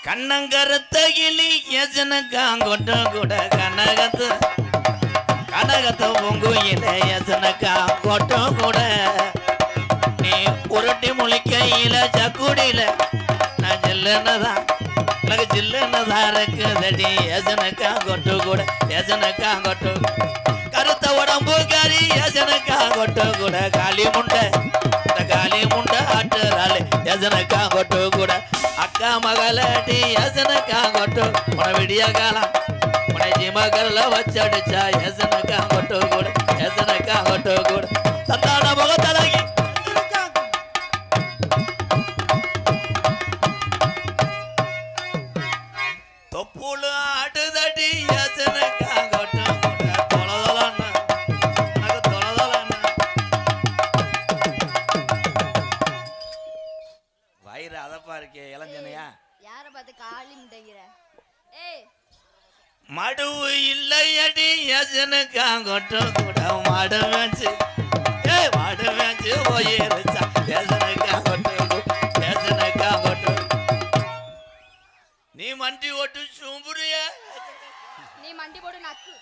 கண்ணங்கரத்த கிளி எசனக்காங்கொட்ட கூட கனகத்தை பொங்குயில எசனக்காங்கொட்ட கூட நீ உருட்டி முழிக்கையில சக்குடியில நான் ஜில்லுன்னுதான் எனக்கு ஜில்லுன்னுதான் இருக்குதடி எசனக்காங்கொட்ட கூட எசனக்காங்கொட்ட கருத்த உடம்பு கறி எசனக்காங்கொட்ட கூட காளி முண்டை ஆட்டுறாள் எசனக்காங்கொட்ட கூட அக்கா மகளடி எசனக்காங்கொட்ட உன விடிய காலம் உன ஜிமகர்ல வச்சடிச்சா எசனக்காங்கொட்ட கூட எசனக்காங்கொட்ட கூட சத்தான முகத்தலகி தொப்புளு ஆடுதடி எசனக்காங்கொட்ட கூட தொலைதொலன்னு எனக்கு தொலைதொலன்னு வயிறு அதப்பா இருக்கே இளஞ்சனையா யார பார்த்து காளி முட்டைங்கிற ஏய் மடுவு இல்லையடி எசனக்காங்கொட்ட கூட மாடு வேச்சு ஏய் மாடு வேச்சு போயிருச்சா எசனக்காங்கொட்ட நீ மண்டி ஓட்டு சும்புறிய நீ மண்டி போடு நக்கு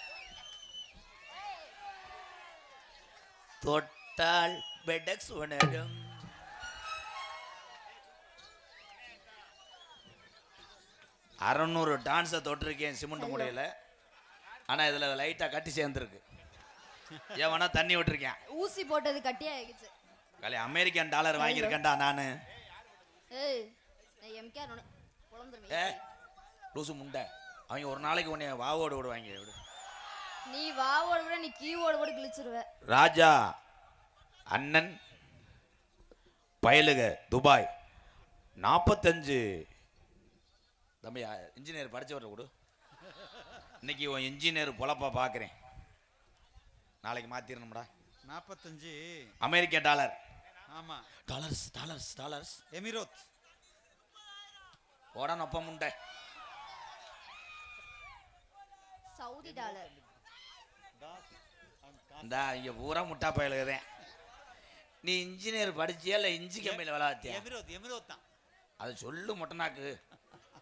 தொட்டால் பெடக்ஸ் உணரும் 600 டான்ஸை தொட்டிருக்கேன் சிமெண்ட் முடியல ஆனால் இதில் லைட்டாக கட்டி சேர்ந்துருக்கு ஏவனா தண்ணி விட்டுருக்கேன் ஊசி போட்டது கட்டியா ஆகிடுச்சு கலை அமெரிக்கன் டாலர் வாங்கியிருக்கேன்டா நான் ஏய் நான் எம்கே குழந்துருவேன் ஏ லூசு முண்டை அவங்க ஒரு நாளைக்கு உன்னை வாவோடு விடுவாங்க விடு நீ வாவோட விட நீ கீவோட கூட கிழிச்சிருவ ராஜா அண்ணன் பயலுக துபாய் 45 தம்பி இன்ஜினியர் படித்தவரை கொடு இன்னைக்கு உன் இன்ஜினியர் பொழப்பா பார்க்குறேன் நாளைக்கு மாற்றிடணும்டா 45 அமெரிக்க டாலர் ஆமாம் டாலர்ஸ் எமிரோத் ஓட நொப்ப முண்டை சவுதி டாலர் இந்த இங்கே பூரா முட்டா பயலுக்குதேன் நீ இன்ஜினியர் படிச்சியா இல்லை இஞ்சி கம்மியில் விளாத்தியா எமிரோத் தான் அது சொல்லு மொட்டனாக்கு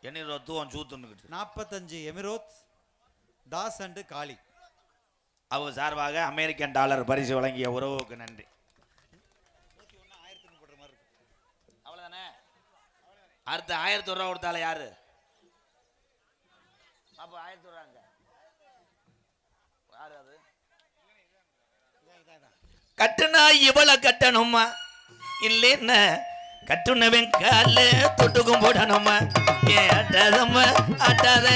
என்ன ரத்துவம் சூத்துன்னுக்கிட்டு 45 எமிரோத் தாஸ் அண்டு காளி அவர் சார்பாக அமெரிக்கன் டாலர் பரிசு வழங்கிய உறவுக்கு நன்றி. அவ்வளோதானே. அடுத்து 1000 ரூபா கொடுத்தால யாரு? அப்போ 1000 ரூபாங்க யாரு அது? கட்டுனா இவளை கட்டணுமா இல்லைன்னா கட்டுனவன் கால தொட்டுக்கும் போடணுமா? கேட்டதம்மா ஆட்டாத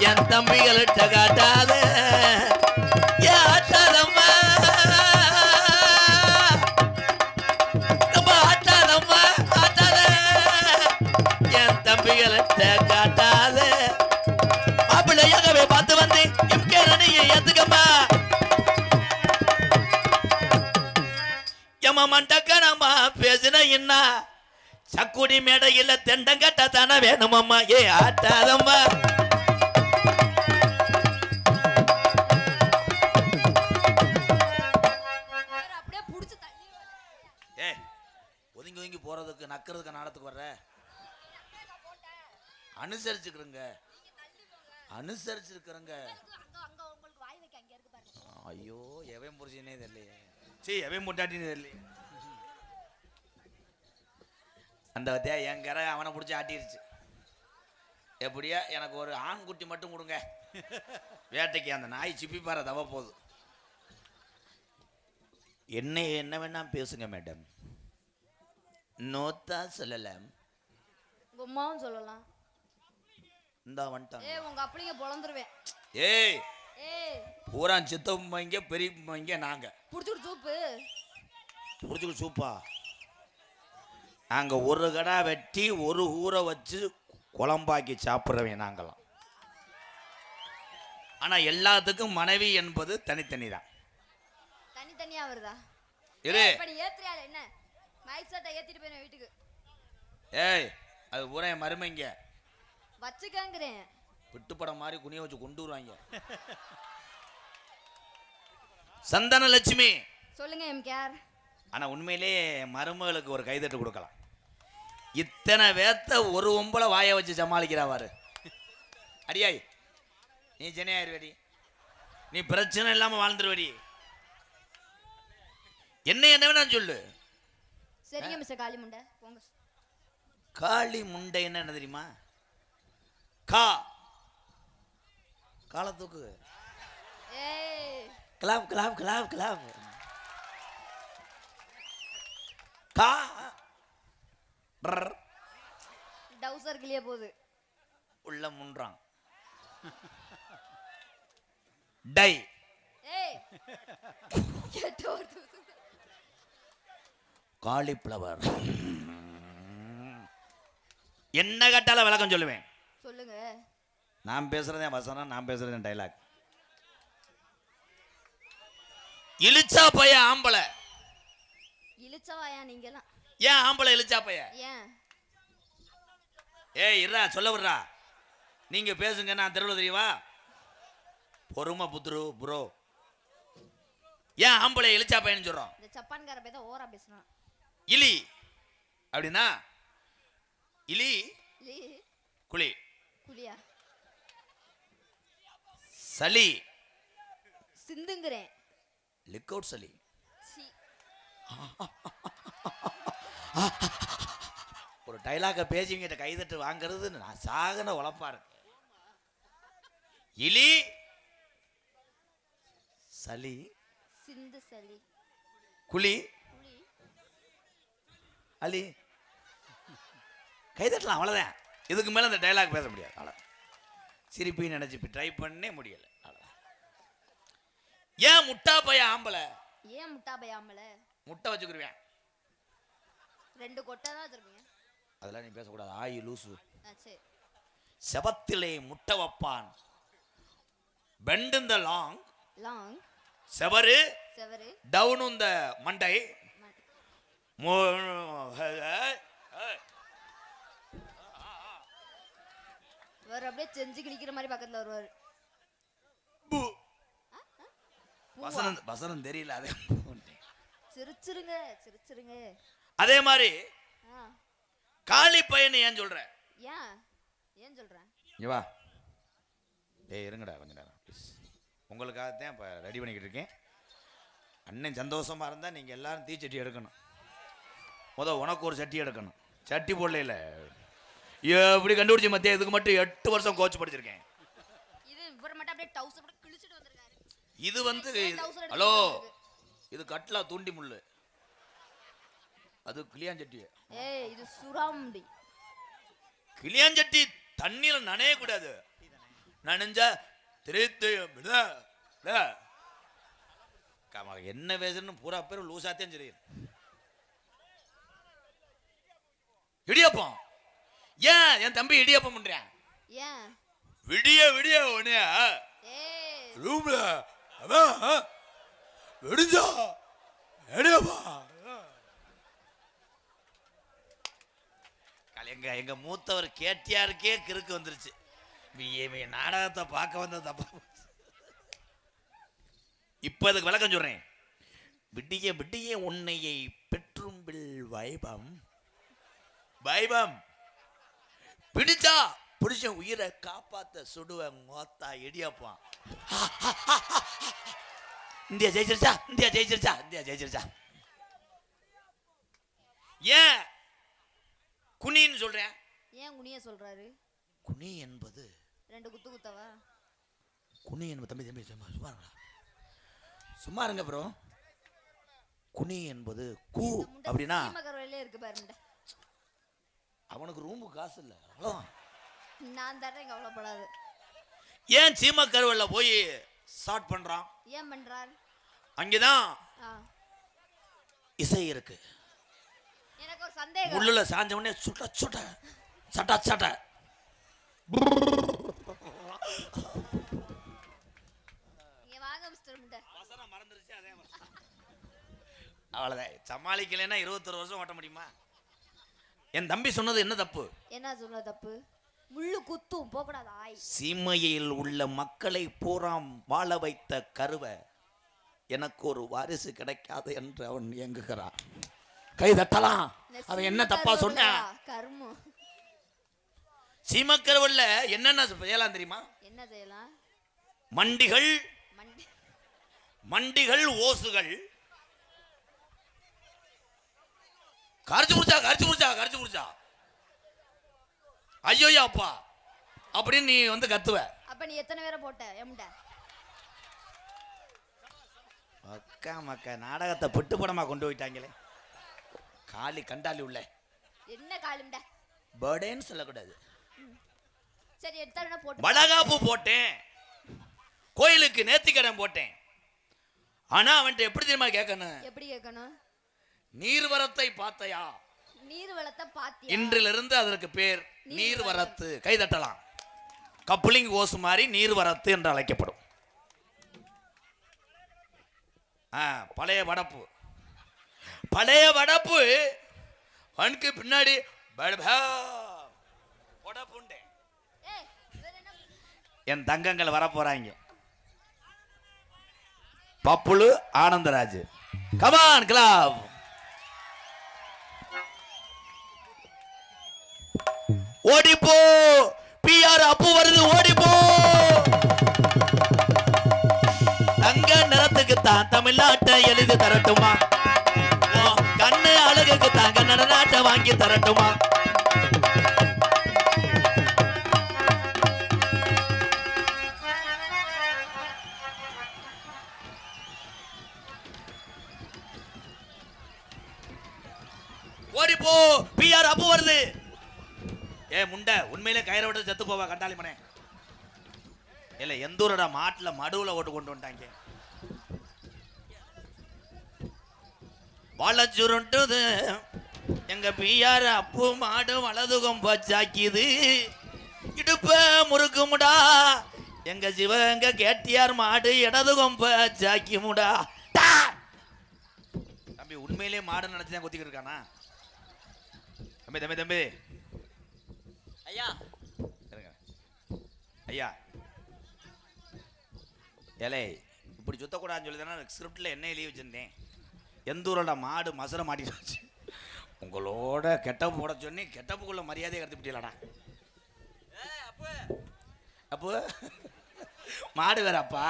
என் தம்பிகள்கிட்ட காட்டாத ஆட்டாதம்மா ஆட்டாதம்மா ஆட்டாத என் தம்பிகள்கிட்ட காட்டாத மாப்பிள்ளையாகவே பார்த்து வந்து இம்கேரணியை ஏத்துக்கம்மா எம்ம மண்டக்கணமா பேசுன என்ன சக்குடி மேடையில் தெண்டங்கட்ட தானே வேணுமம்மா ஏ ஆட்டாதம்மா ஏ ஒதுங்கி ஒதுங்கி போறதுக்கு நக்கிறதுக்கு நாடத்துக்கு வர்ற அனுசரிச்சிருக்கிறங்க ஐயோ எவன் புரிச்சுனே தெரியலையே சீ எவன் முட்டாட்டினே தெரியலையே அந்த வத்தியா என் கரை அவனை பிடிச்சி ஆட்டிருச்சு எப்படியா எனக்கு ஒரு ஆண் குட்டி மட்டும் கொடுங்க வேட்டைக்கு அந்த நாய் சிப்பி பாரு தவ போகுது என்ன வேணா பேசுங்க மேடம் நோத்தா சொல்லலாம் உம்மாவும் சொல்லலாம் இந்த வந்துட்டான் ஏய் உங்க அப்படிங்க பொளந்துருவேன் ஏய் ஏய் பூரா சித்தம்மாங்க பெரியம்மாங்க நாங்க புடிச்சுட்டு சூப்பு புடிச்சுட்டு சூப்பா நாங்கள் ஒரு கடா வெட்டி ஒரு ஊரை வச்சு குழம்பாக்கி சாப்பிட்றவன் நாங்களாம். ஆனால் எல்லாத்துக்கும் மனைவி என்பது தனித்தனி தான். தனித்தனியாக வருதா? இரு ஏத்துறியா என்ன மைக் செட்டை ஏற்றிட்டு போயிடும் வீட்டுக்கு. ஏய் அது ஊரே மருமைங்க வச்சுக்கங்கிறேன் விட்டுப்படம் மாதிரி குனிய வச்சு கொண்டு வருவாங்க. சந்தன லட்சுமி சொல்லுங்க எம் கேர். ஆனால் உண்மையிலே மருமகளுக்கு ஒரு கைதட்டு கொடுக்கலாம். இத்தனை வேத்த ஒரு ஒம்பளை வாயை வச்சு சமாளிக்கிறாவாரு. அடியாய் நீ சென்னையாயிருவடி, நீ பிரச்சனை இல்லாம வாழ்ந்துருவடி. என்ன வேணா சொல்லு. சரிங்க மிஸ்டர் காளி முண்டை போங்க. காளி முண்டை என்ன தெரியுமா? கா காலத்துக்கு ஏய் கிளாப் கிளாப் கிளாப் கிளாப். கா டவுசர் கிளிய போகுது உள்ள முன்றான். டை ஏய் கேட்டோ காலிஃப்ளவர். என்ன கேட்டாலும் விளக்கம் சொல்லுவேன். சொல்லுங்க. நான் பேசுறதே வசனம், நான் பேசுறதே டைலாக். இழுச்சா பைய ஆம்பளை. இழுச்சவாயா நீங்கலாம்? ஏன் ஆம்பளை இழுச்சா பைய? ஏன்? ஏய் இருடா சொல்ல விடுறா. நீங்க பேசுங்க, நான் தெருவில் தெரியவா? பொறுமை புத்ரு ப்ரோ. ஏன் ஆம்பளை இழுச்சா பையன்னு சொல்றோம்? இந்த ஜப்பான்கார பைய தான் ஓரா பேசுறான். இலி அப்படின்னா இலி குளி. குளியா? சளி சிந்துங்கறேன். லிக் அவுட் சளி. ஒரு டைலாக பேசிங்கிட்ட கைதட்டு வாங்குறது நான் சாகன உழப்பா இருக்கு. இலி சளி சிந்து சளி குளி அலி. கைதட்டலாம் அவ்வளோதான். இதுக்கு மேலே அந்த டைலாக் பேச முடியாது. அவ்வளோ சிரிப்பி நினச்சி ட்ரை பண்ணே முடியலை. அவ்வளோதான். ஏன் முட்டா பைய ஆம்பளை? ஏன் முட்டா பைய ஆம்பளை? முட்டை வச்சுக்கிருவேன். 2 கொட்டை தான் வச்சிருப்பீங்க. அதெல்லாம் நீ பேசக்கூடாது. ஆயி லூசு. சரி. செபத்திலே முட்டை வைப்பான். பெண்ட் இந்த லாங் லாங் செவரு செவரு டவுன் இந்த மண்டை. அவர் அப்படியே செஞ்சு கிழிக்கிற மாதிரி பக்கத்துல வருவாரு. வசனம் தெரியல. அதே சிரிச்சிருங்க சிரிச்சிருங்க. அதே மாதிரி காளி பையன் ஏன் சொல்ற? ஏன் சொல்றேன்? வா டேய் இருங்கடா கொஞ்ச நேரம் ப்ளீஸ். உங்களுக்காகத்தான் இப்போ ரெடி பண்ணிக்கிட்டு இருக்கேன். அண்ணன் சந்தோஷமா இருந்தா நீங்க எல்லாரும் தீச்சட்டி எடுக்கணும். உனக்கு ஒரு சட்டி எடுக்கணும். சட்டி போடல எப்படி கண்டுபிடிச்ச மத்திய? இதுக்கு மட்டும் 8 வருஷம் கோச் படிச்சிருக்கேன். இது இவர் மட்டும் அப்படியே டவுசர் போட்டு கிழிச்சிட்டு வந்திருக்காரு. இது வந்து ஹலோ, இது கட்லா தூண்டி முள்ளு, அது கிளியாஞ்சட்டி. ஏய் இது சுறாமுண்டி. கிளியாஞ்சட்டி தண்ணியில நனைய கூடாது. நனைஞ்சா திருத்து என்ன பேசுறன்னு பூரா பேர் லூசாத்தையும் தெரியும். இடியப்பம். ஏன் என் தம்பி இடியப்பம் பண்றேன்? ஏன்? விடிய விடிய உடனே ரூம்ல விடிஞ்சா இடியப்பா. எங்க மூத்தவர் கேட்டியாருக்கே கிறுக்கு வந்துருச்சு. நாடகத்தை பார்க்க வந்த தப்பா. இப்ப அதுக்கு விளக்கம் சொல்றேன். விடிய விடிய உன்னையை பெற்றும்பில் வைபம் வைபம் பிடிச்சா பிடிச்ச உயிரை காப்பாத்த சுடுவேன் மோத்தா இடியப்பான். இந்தியா ஜெயிச்சிருச்சா, இந்தியா ஜெயிச்சிருச்சா, இந்தியா ஜெயிச்சிருச்சா. ஏன் குனின்னு சொல்றேன்? ஏன் குனிய சொல்றாரு? குனி என்பது 2 குத்து குத்தவா? குனி என்பது தம்பி தம்பி சும்மா இருங்க, சும்மா இருங்க ப்ரோ. குனி என்பது கூ அப்படின்னா இருக்கு பாருங்க. அவனுக்கு ரூமு காசு இல்லை, அவ்வளோதான். நான் தரேன், கவலைப்படாது. ஏன் சீம கருவல்ல போய் ஸ்டார்ட் பண்றான்? ஏன் பண்றான்? அங்கேதான் இசை இருக்கு. எனக்கு ஒரு சந்தேகம். உள்ளுல சாஞ்ச உடனே சுட்ட சுட்ட சட்ட சட்ட இங்க வாங்க மிஸ்டர் முண்டை. வசனம் மறந்துருச்சு, அதே அவ்வளவுதான். சமாளிக்கலைன்னா 21 வருஷம் ஓட்ட முடியுமா? என் தம்பி சொன்னது என்ன தப்பு? என்ன சொன்னது தப்பு? முள்ளு குத்தும், போகக்கூடாது ஆய். சீமையில் உள்ள மக்களை பூராம் வாழ வைத்த கருவை எனக்கு ஒரு வாரிசு கிடைக்காது என்று அவன் இயங்குகிறான். கை தட்டலாம். இந்த அவன் என்ன தப்பா சொன்ன? கர்மம். சீமக்கருவல்ல என்னென்ன செய்யலாம் தெரியுமா? என்ன செய்யலாம்? மண்டிகள், மண்டிகள், ஓசுகள், கரைச்சு முடிச்சா ஐயோ அப்பா அப்படின்னு நீ வந்து கத்துவ. அப்ப நீ எத்தனை பேரை போட்ட? எம்ட அக்கா மக்கா நாடகத்தை பிட்டு படமா கொண்டு போயிட்டாங்களே. காலி கண்டாலி உள்ள என்ன காலும்ட? பர்டேன்னு சொல்லக்கூடாது. சரி எத்தனை போட்டு? வளகாப்பு போட்டேன், கோயிலுக்கு நேர்த்திக்கடன் போட்டேன். ஆனா அவன்கிட்ட எப்படி தெரியுமா கேட்கணும்? எப்படி கேட்கணும்? நீர்வரத்தை பார்த்தையா? நீர்வளத்தை பாத்தியா? இன்றிலிருந்து அதற்கு பேர் நீர்வரத்து. கை தட்டலாம். கப்ளிங் ஓசு மாதிரி நீர்வரத்து என்று அழைக்கப்படும். பழைய வடப்பு, பழைய வடப்பு அவனுக்கு பின்னாடி என் தங்கங்கள் வர போறாங்க. பப்புளு ஆனந்தராஜ், கமான் கிளப். ஓடிப்போ, பிஆர் அப்பு வருது, ஓடிப்போ. தங்க நிறத்துக்கு தான் தமிழ்நாட்டை எழுதி தரட்டுமா? கண்ணு அழகுக்கு தாங்க நடனாட்டை வாங்கி தரட்டுமா? ஓடிப்போ, பிஆர் அப்பு வருது. ஏ முண்டை, உண்மையிலே கயிறை விட்டு செத்து போவா கண்டாளி மனே. இல்ல எந்தூரோட மாட்டுல மடுவுல ஓட்டு கொண்டு வந்துட்டாங்க. வளச்சுருண்டுது எங்க பிஆர் அப்பு மாடு, வலதுகம் பச்சாக்கிது இடுப்ப முறுக்குமுடா. எங்க சிவங்க கேட்டியார் மாடு, இடதுகம் பச்சாக்கி முடா. தம்பி உண்மையிலே மாடு நினைச்சுதான் கொத்திக்கிட்டு இருக்கானா? தம்பி தம்பி தம்பி ஐயா, ஐயா ஏலே இப்படி சுத்தக்கூடாதுன்னு சொல்லி தானே ஸ்கிரிப்டில் என்ன எழுதி வச்சுருந்தேன். எந்தூரோட மாடு மசரை மாட்டிடுச்சு. உங்களோட கெட்டப்பு போட சொன்னி கெட்டப்புக்குள்ள மரியாதையை கடத்திப்பிட்டீங்களாடா. அப்போ மாடு வேற அப்பா.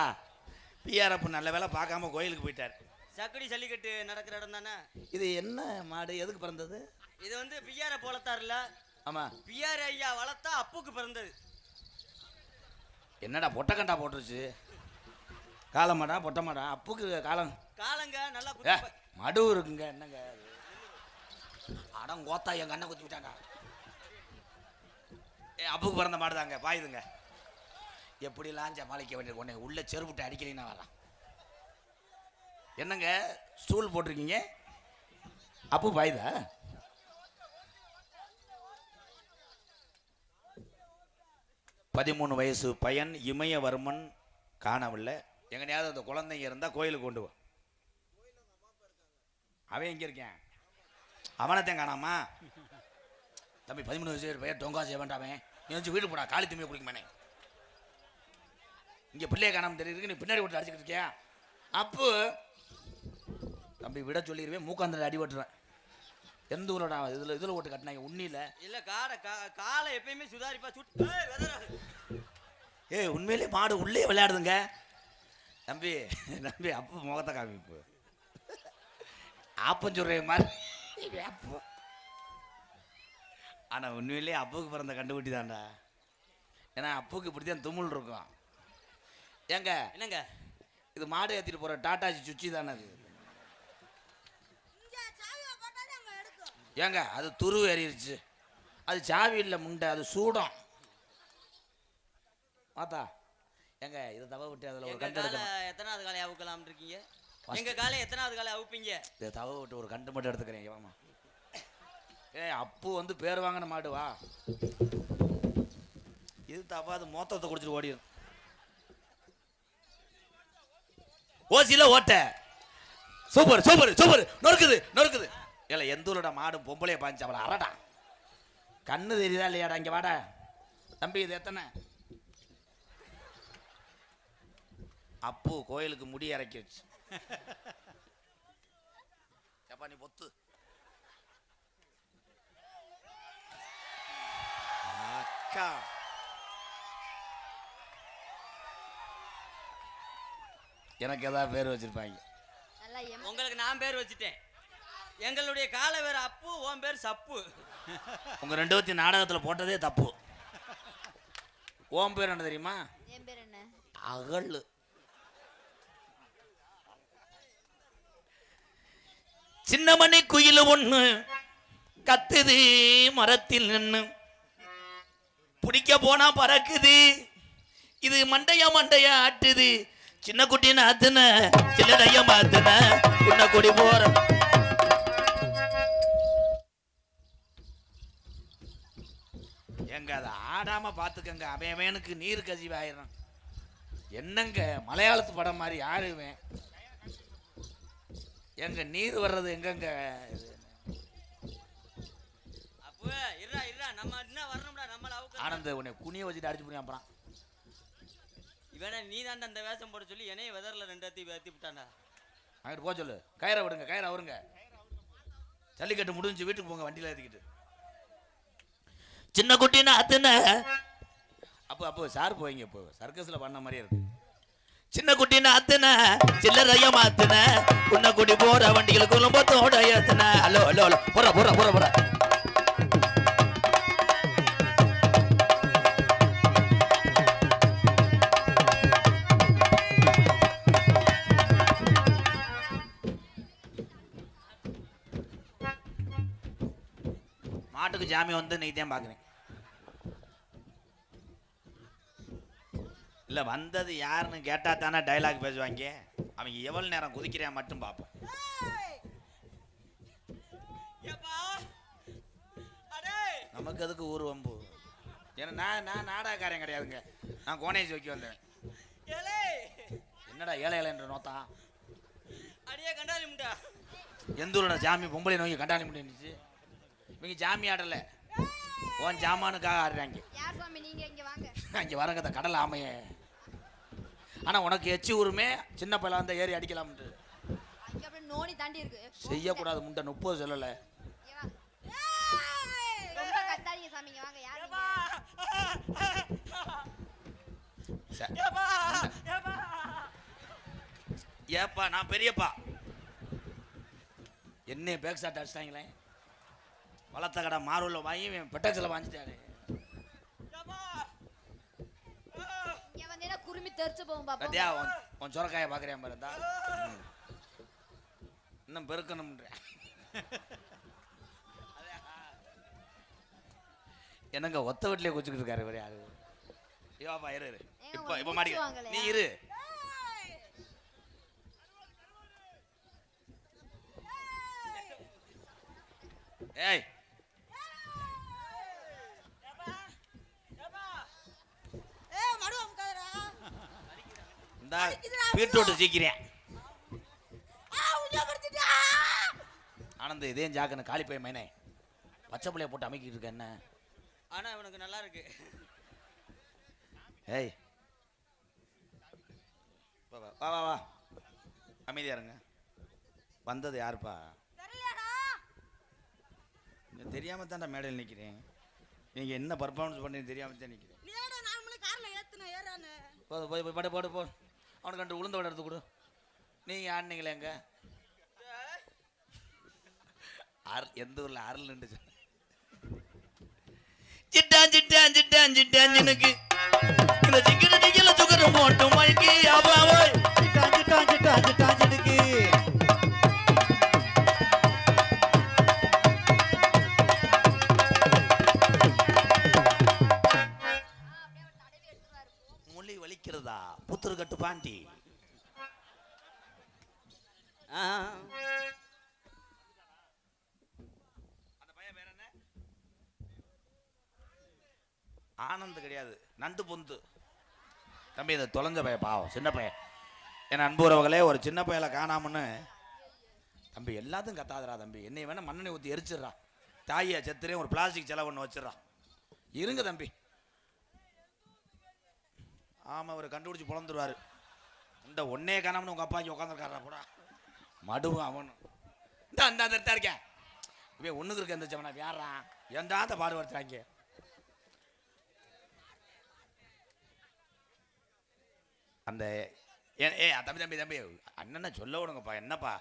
பிஆர் அப்பு நல்ல வேலை பார்க்காம கோயிலுக்கு போயிட்டார். சக்கடி ஜல்லிக்கட்டு நடக்கிற இடம் தானே இது? என்ன மாடு, எதுக்கு பிறந்தது? இது வந்து பிஆரை போலத்தாருல. ஆமா, பிஆர் ஐயா வளர்த்தா அப்புக்கு பிறந்தது. என்னடா பொட்டக்கண்டா போட்டுருச்சு? காலமாடா பொட்டமாடா? அப்புக்கு காலம் காலங்க நல்லா மடு இருக்குங்க. என்னங்க அடம் கோத்தா எங்க அண்ணன் குத்தி விட்டாங்க. அப்புக்கு பிறந்த மாடுதாங்க, பாயுதுங்க. எப்படிலாம் சமாளிக்க வேண்டிய ஒண்ணு உள்ள செருப்புட்டு அடிக்கலைன்னா வரலாம். என்னங்க ஸ்டூல் போட்டிருக்கீங்க? அப்பு பாயுதா? பதிமூணு வயசு பையன் இமயவர்மன் காணவில்லை. எங்கனையாவது அந்த குழந்தைங்க இருந்தா கோயிலுக்கு கொண்டு வா. அவன் எங்க இருக்கேன்? அவனத்தையும் காணாமா? தம்பி 13 வயசு பையன் டொங்கா செய்ய வேண்டாமே. நீ வந்து வீடு போடா, காலி துணியை குளிக்குமானே. இங்க பிள்ளைய காணாம தெரியுது, நீ பின்னாடி விட்டு அடிச்சுக்கிட்டு இருக்கியா? அப்பு தம்பி விட சொல்லிடுவேன், மூக்காந்திர அடி ஓட்டுறேன். எந்த ஊரோட இதுல ஓட்டு கட்டினாங்க உண்மையில இல்ல. காலை எப்பயுமே சுதாரிப்பா சுட்டு. ஏய் உண்மையிலே மாடு உள்ளே விளையாடுதுங்க. தம்பி தம்பி அப்பு முகத்தை காமிப்பு ஆப்பம் சொல்ற மாதிரி. ஆனா உண்மையிலே அப்புக்கு பிறந்த கண்டுபிடி தான்டா. ஏன்னா அப்புக்கு இப்படித்தான் தும்முள் இருக்கும். ஏங்க என்னங்க இது மாடு ஏத்திட்டு போற டாட்டாச்சி சுச்சி தானே அது? ஏங்க அது துரு ஏறிடுச்சு. அது சாவி இல்லை முண்டை, அது சூடம். பார்த்தா ஏங்க இதை தவ விட்டு அதில் ஒரு கண்டு எடுக்கணும். எத்தனாவது காலை அவுக்கலாம் இருக்கீங்க? எங்க காலை எத்தனாவது காலை அவுப்பீங்க? இதை தவ விட்டு ஒரு கண்டு மட்டும் எடுத்துக்கிறேன். ஏமா அப்பு வந்து பேர் வாங்கின மாடு வா. இது தப்பா, அது மொத்தத்தை குடிச்சிட்டு ஓடிடும். ஓசியில ஓட்ட சூப்பர் சூப்பர் சூப்பர். நொறுக்குது நொறுக்குது. இல்ல எந்த ஊரோட மாடு பொம்பளைய பாஞ்சு அவளை அரடா. கண்ணு தெரியுதா இல்லையாடா? இங்க வாடா தம்பி. இது எத்தனை? அப்பு கோயிலுக்கு முடி இறக்கி வச்சு. நீ பொத்து ஆட்டம். எனக்கு ஏதாவது பேர் வச்சிருப்பாங்க. நல்லா உங்களுக்கு நான் பேர் வச்சுட்டேன். எங்களுடைய கால பேர் அப்பு, உன் பேர் சப்பு. உங்க 2 பேர்த்தையும் நாடகத்துல போட்டதே தப்பு. ஓம் பேர் என்ன தெரியுமா? என் பேர் என்ன? அகல். சின்னமணி குயில் ஒண்ணு கத்துது மரத்தில் நின்னு, பிடிக்க போனா பறக்குது, இது மண்டைய ஆட்டுது, சின்ன குட்டி நாத்துன சின்னடைய மாத்துன உன்ன கொடி போற. எங்க அதை ஆடாம பாத்துக்கங்க, அவனுக்கு நீர் கசிவு ஆயிரம். என்னங்க மலையாளத்து படம் மாதிரி யாருவேன் எங்க நீர் வர்றது எங்கங்க? அப்போ இருடா நம்ம என்ன வரணும்டா, நம்மள அவுக்க. ஆனந்த உன்னை குனிய வச்சுட்டு அடிச்சு போய் அப்புறம் இவனை நீ தாண்டா அந்த வேஷம் போட சொல்லி என்னைய வெதர்ல 2 அத்தி விட்டான்டா. அங்கிட்டு போக சொல்லு. கயிறை விடுங்க, கயிறை அவருங்க. ஜல்லிக்கட்டு முடிஞ்சு வீட்டுக்கு போங்க வண்டியில ஏற்றிக்கிட்டு. சின்ன குட்டின்னு அத்துன அப்போ சார் போய்ங்க. இப்போ சர்க்கஸ்ல பண்ண மாதிரியே இருக்கு. சின்ன குட்டின்னு அத்துன சில்லறைய மாத்துன உன்ன குடி போற வண்டிகளுக்கு குடும்பத்தோட ஏத்துன. ஹலோ ஹலோ ஹலோ போற போற போற போற. மாட்டுக்கு ஜாமி வந்து நீ தான் பாக்குறேன். இல்ல வந்தது யாருன்னு கேட்டா தானே டைலாக் பேசுவாங்க. அவங்க எவ்வளவு நேரம் குதிக்கிறான் மட்டும் பார்ப்போம். நமக்கு எதுக்கு ஊர் வம்பு? ஏன்னா நான் நாடகக்காரன் கிடையாதுங்க. நான் கோணேஜ் வைக்க வந்தேன். என்னடா ஏழை ஏழைன்ற நோத்தா அடியே கண்டாலி முண்டா. எந்த ஊரோட ஜாமி பொம்பளை நோக்கி கண்டாலி முடிஞ்சிச்சு. இவங்க ஜாமி ஆடல, உன் ஜாமானுக்காக ஆடுறாங்க. யார் சாமி நீங்க? இங்க வாங்க. அங்கே வரங்க கடல் ஆமைய. ஆனா உனக்கு எச்சி ஊருமே சின்ன பையல வந்து ஏறி அடிக்கலாம்ட்டு. அங்க அப்படியே நோனி தாண்டி இருக்கு. செய்யக்கூடாது முண்டை 30 சொல்லல. ரொம்ப கத்தாதீங்க சாமி, இங்க வாங்க. யார் ஏப்பா நான் பெரியப்பா. என்ன பேக் ஷாட் அடிச்சிட்டாங்களே. வளர்த்த கடை மாரூர்ல வாங்கி பெட்டக்ஸ்ல வாங்கிட்டாரு. இங்க வந்தேனா குருமி தெரிச்சு போகும் பாப்பா. பத்தியா உன் சொரக்காய பாக்குறேன் பாருதா. இன்னும் பெருக்கணும்ன்ற என்னங்க ஒத்த வீட்லயே குச்சிக்கிட்டு இருக்காரு இவரு. யாரு ஐயோப்பா இரு இப்ப மாட்டிக்க நீ இரு. ஏய் இந்த பீட்ரூட் சீக்கிறேன். ஆனந்த் இதே ஜாக்கன காலி பைய மைனே பச்சை பிள்ளைய போட்டு அமைக்கிட்டு இருக்க என்ன? ஆனா இவனுக்கு நல்லா இருக்கு. ஏய் வா வா வா வா அமைதியா இருங்க. வந்தது யாருப்பா? தெரியாம தான் மேடையில் நிற்கிறேன். நீங்க என்ன பர்ஃபார்மன்ஸ் பண்ணி தெரியாம தான் நிற்கிறேன். போது போய் போய் போடு போ. அவனுக்கு 2 உளுந்த வடை எடுத்து கொடு. நீங்க ஆடினீங்களே எங்க எந்த ஊர்ல அருள் நின்று சிட்டான் சிட்டான் சிட்டான் சிட்டான் எனக்கு இந்த சிக்கன டிக்கல சுகர் போட்டு மல்கி அபாவே சிட்டான் சிட்டான் சிட்டான் சிட்டான் சிடுக்கு. மொழி வலிக்கிறதா புத்துருக்கட்டு பாண்டி. ஆனந்த் கிடையாது, நண்டு பொந்து தம்பி. இந்த தொலைஞ்ச பைய பாவம் சின்ன பையன். என் அன்புறவர்களே ஒரு சின்ன பையலை காணாமன்னு தம்பி எல்லாத்தையும் கத்தாதரா தம்பி. என்னை வேணா மண்ணெண்ணெய் ஊற்றி எரிச்சிடுறான். தாயை செத்துறையும் ஒரு பிளாஸ்டிக் செலவு ஒன்று வச்சிடறான். இருங்க தம்பி. ஆமாம் அவர் கண்டுபிடிச்சி புலந்துருவார். இந்த ஒன்னே காணாமனு உங்கள் அப்பாக்கி உட்காந்துருக்காரா கூட மடுவும் அவனும் இந்த அந்த எடுத்தா இருக்கேன். இவன் ஒன்றுக்கு இருக்க எந்திரிச்சவனா யாரான் எந்தாந்த பாடுபடுத்துறாங்க. அந்த தம்பி தம்பி தம்பி அண்ணனை சொல்ல விடுங்கப்பா. என்னப்பா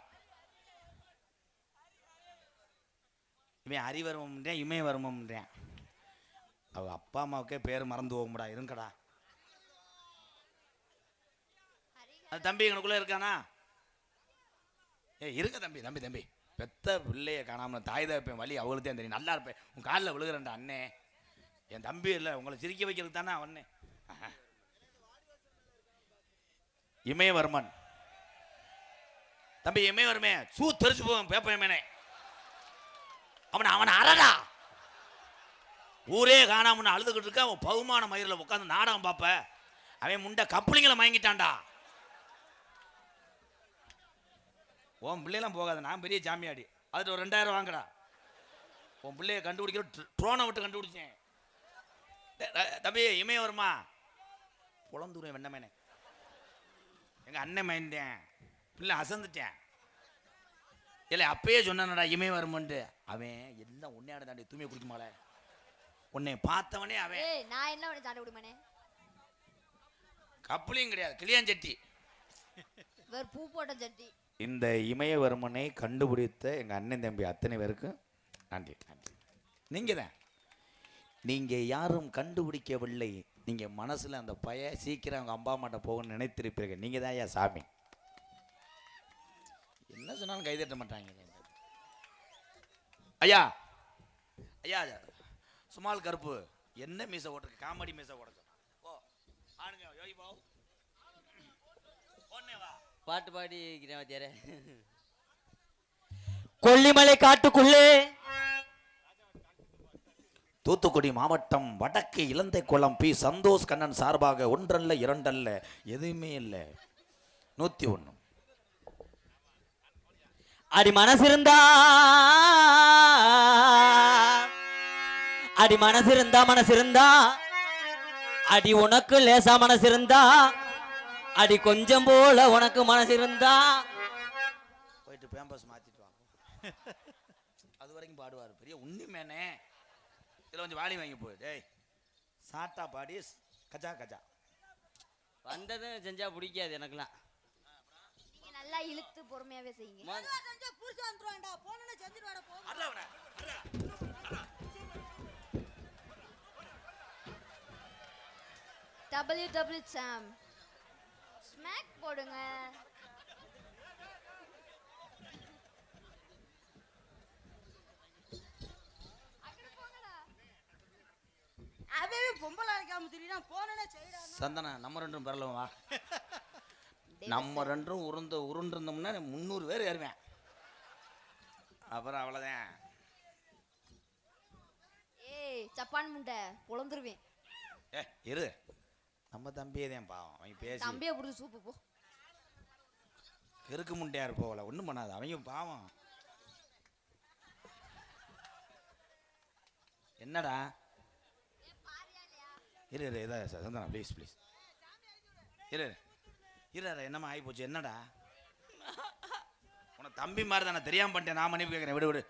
இவன் அறிவருமன்றேன் இமயவருமன்றேன். அவ அப்பா அம்மாவுக்கே பேர் மறந்து போகும்டா. இருங்கடா அந்த தம்பி எனக்குள்ள இருக்கானா? இருக்க தம்பி தம்பி தம்பி பெத்த பிள்ளைய காணாமல் தாய் தகப்பேன் வழி அவளுக்கு தான் தெரியும். நல்லா இருப்பேன். உன் காலில் விழுகிறேன்டா அண்ணே. என் தம்பி இல்லை உங்களை சிரிக்க வைக்கிறது தானே அவனே. இமயவர்மன் தம்பி இமயவர்மே சூ தெரிச்சு போவேன் பேப்பேமேனே. அவனை அறடா. ஊரே காணாமன்னு அழுதுகிட்டு இருக்க. அவன் பகுமான மயிரில் உட்காந்து நாடகம் பார்ப்ப. அவன் முண்டை கப்பலிங்களை மயங்கிட்டான்டா. உன் பிள்ளைலாம் போகாத. நான் பெரிய ஜாமியாடி. அதுட்டு ஒரு 2000 வாங்கடா. உன் பிள்ளைய கண்டுபிடிக்கிற ட்ரோனை விட்டு கண்டுபிடிச்சேன். தம்பி இமயவர்மா புலந்தூரம் வெண்ணமேனே. எங்கள் அண்ணன் மயந்தேன் பிள்ளை அசந்துட்டேன். இல்லை அப்பயே சொன்னானடா இமயவர்மன்ட்டு. அவன் எல்லாம் உன்னையாட தாண்டி தூய்மை குடிக்குமால. உன்னை பார்த்தவனே அவன். நான் என்ன உன்னை தாண்டி விடுமானே. கப்பலையும் கிடையாது கிளியாஞ்சட்டி வேறு பூ போட்ட சட்டி. இந்த இமயவர்மனை கண்டுபிடித்த எங்கள் அண்ணன் தம்பி அத்தனை பேருக்கும் நன்றி நன்றி. நீங்கள் தான். நீங்கள் யாரும் கண்டுபிடிக்கவில்லை. நீங்கள் மனசில் அந்த பைய சீக்கிரம் அவங்க அப்பா அம்மாட்ட போகணும்னு நினைத்திருப்பீர்கள். நீங்கள் தான் ஐயா சாமி. என்ன சொன்னாலும் கைதட்ட மாட்டாங்க. ஐயா ஐயா சுமால் கருப்பு என்ன மீசை ஓட்டுருக்கு? காமெடி மீசை ஓடுங்க. ஓ ஆனுங்க யோகி பாவ் ஒன்னே வா பாட்டு பாடி வாத்தியாரே. கொல்லிமலை காட்டுக்குள்ளே தூத்துக்குடி மாவட்டம் வடக்கு இலந்தை குளம் பி சந்தோஷ் கண்ணன் சார்பாக 1 அல்ல 2 அல்ல எதுவுமே இல்லை 101. அடி மனசிருந்தா அடி மனசிருந்தா அடி உனக்கு லேசா மனசிருந்தா அடி கொஞ்சம் போல உனக்கு மனசிருந்தா போயிட்டு பேம்பஸ் மாத்திட்டு வாங்க. அது வரைக்கும் பாடுவார் பெரிய உண்மைமேனே. இதில் கொஞ்சம் வாலி வாங்கி போய் டேய் சாட்டா பாடி கஜா கஜா வந்ததும் செஞ்சா பிடிக்காது எனக்குலாம். நீங்க நல்லா இழுத்து பொறுமையாவே செய்யுங்க. WW சாம் ஸ்மாக் போடுங்க. சந்தனா நம்ம 2 பெறலாம் வா. நம்ம 2 உருண்டிருந்தோம்னா 300 பேர் ஏறுவேன். அப்புறம் அவ்வளோதான். ஏய் சப்பான் முண்டை பொளந்துருவேன். இரு நம்ம தம்பியே தான் பாவம். அவங்க பேசி தம்பியை புடிச்சு சூப்பு போ. இருக்கு முண்டையா இருப்போல ஒன்றும் பண்ணாது. அவங்க பாவம். என்னடா இரு இரு இதை சந்தனா ப்ளீஸ் ப்ளீஸ் இரு இரு என்னம்மா ஆகி போச்சு? என்னடா உனக்கு தம்பி மாதிரி தானே தெரியாமல் பண்ணிட்டேன். நான் மன்னிப்பு கேட்குறேன். விடு விடு.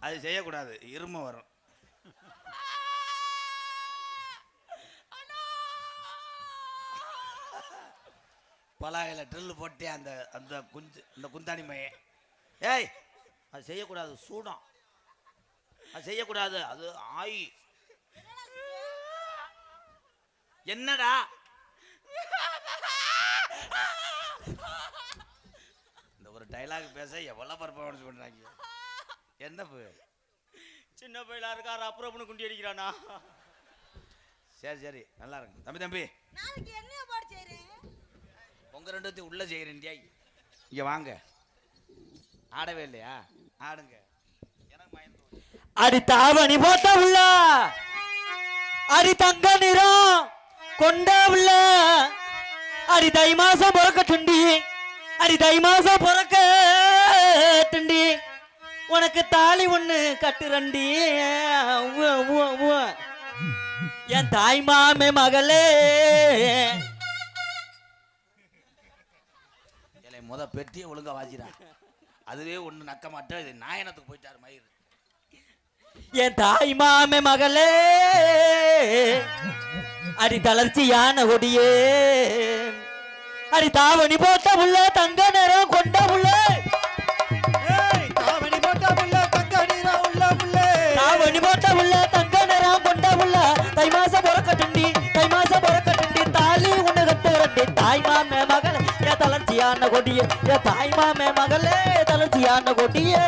அது செய்யக்கூடாது. இரும வரும். பலாயில ட்ரில்லு போட்டே அந்த அந்த குந்தாணி மைய. ஏய் அது செய்யக்கூடாது. சூடம் அது செய்யக்கூடாது. அது ஆயி. என்னடா இந்த ஒரு டைலாக் பேச எவ்வளோ பர்ஃபார்மன்ஸ் பண்ணுறாங்க. என்ன சின்ன பையலா இருக்காரு அப்புறம் குண்டி அடிக்கிறானா? சரி சரி நல்லா இருக்கு. தம்பி தம்பி என்ன பாடு செய்றேன்? உங்க 2 உள்ள செய்கிறேன்டியா. இங்க வாங்க. ஆடவே இல்லையா? ஆடுங்க. எனக்கு மயந்து. அடி தாவணி போட்ட உள்ள அடி தங்க நிறம் கொண்ட உள்ள அடி தை மாசம் பிறக்க துண்டி அடி தை மாசம் பிறக்க துண்டி உனக்கு தாலி ஒண்ணு கட்டுறண்டி. என் தாய் மாமே மகளே பெட்டியை ஒழுங்கா வாசிடா. அதுவே ஒண்ணு நக்க மாட்டேன். இது நாயனத்துக்கு போயிட்டாரு மயிர். என் தாய் மாமே மகளே அடி தளர்ச்சியான கொடியே அடி தாவணி போட்ட உள்ள தங்க நிறம் கொண்ட உள்ள தாவணி போட்ட புள்ள தங்க நிறம் உள்ள புள்ள தாவணி போட்ட உள்ள தங்க நிறம் கொண்ட உள்ள தை மாசம் பிறக்கட்டுண்டி தாலி உன்னை கட்டுறண்டி தாய் மாமே மகளே என் தளர்ச்சியான கொடியே என் தாய் மாமே மகளே தளர்ச்சியான கொடியே.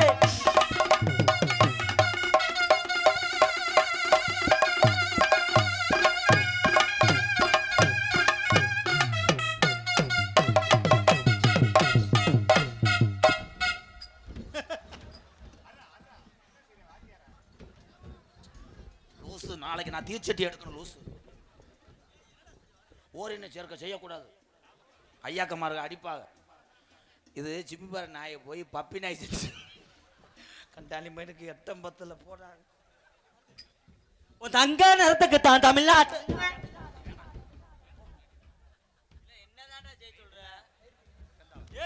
லூசு, நாளைக்கு நான் தீச்சட்டி எடுக்கணும். லூசு ஓரின சேர்க்க செய்யக்கூடாது. ஐயாக்கமாருக்கு அடிப்பாங்க. இது சிப்பிப்பார நாயை போய் பப்பி நாய் கண்டாலி மயிலுக்கு 8-10 போடுறாங்க. உன் தங்க நிறத்துக்கு தான் தமிழ்நாட்டு என்னதான்டா ஜெய் சொல்ற?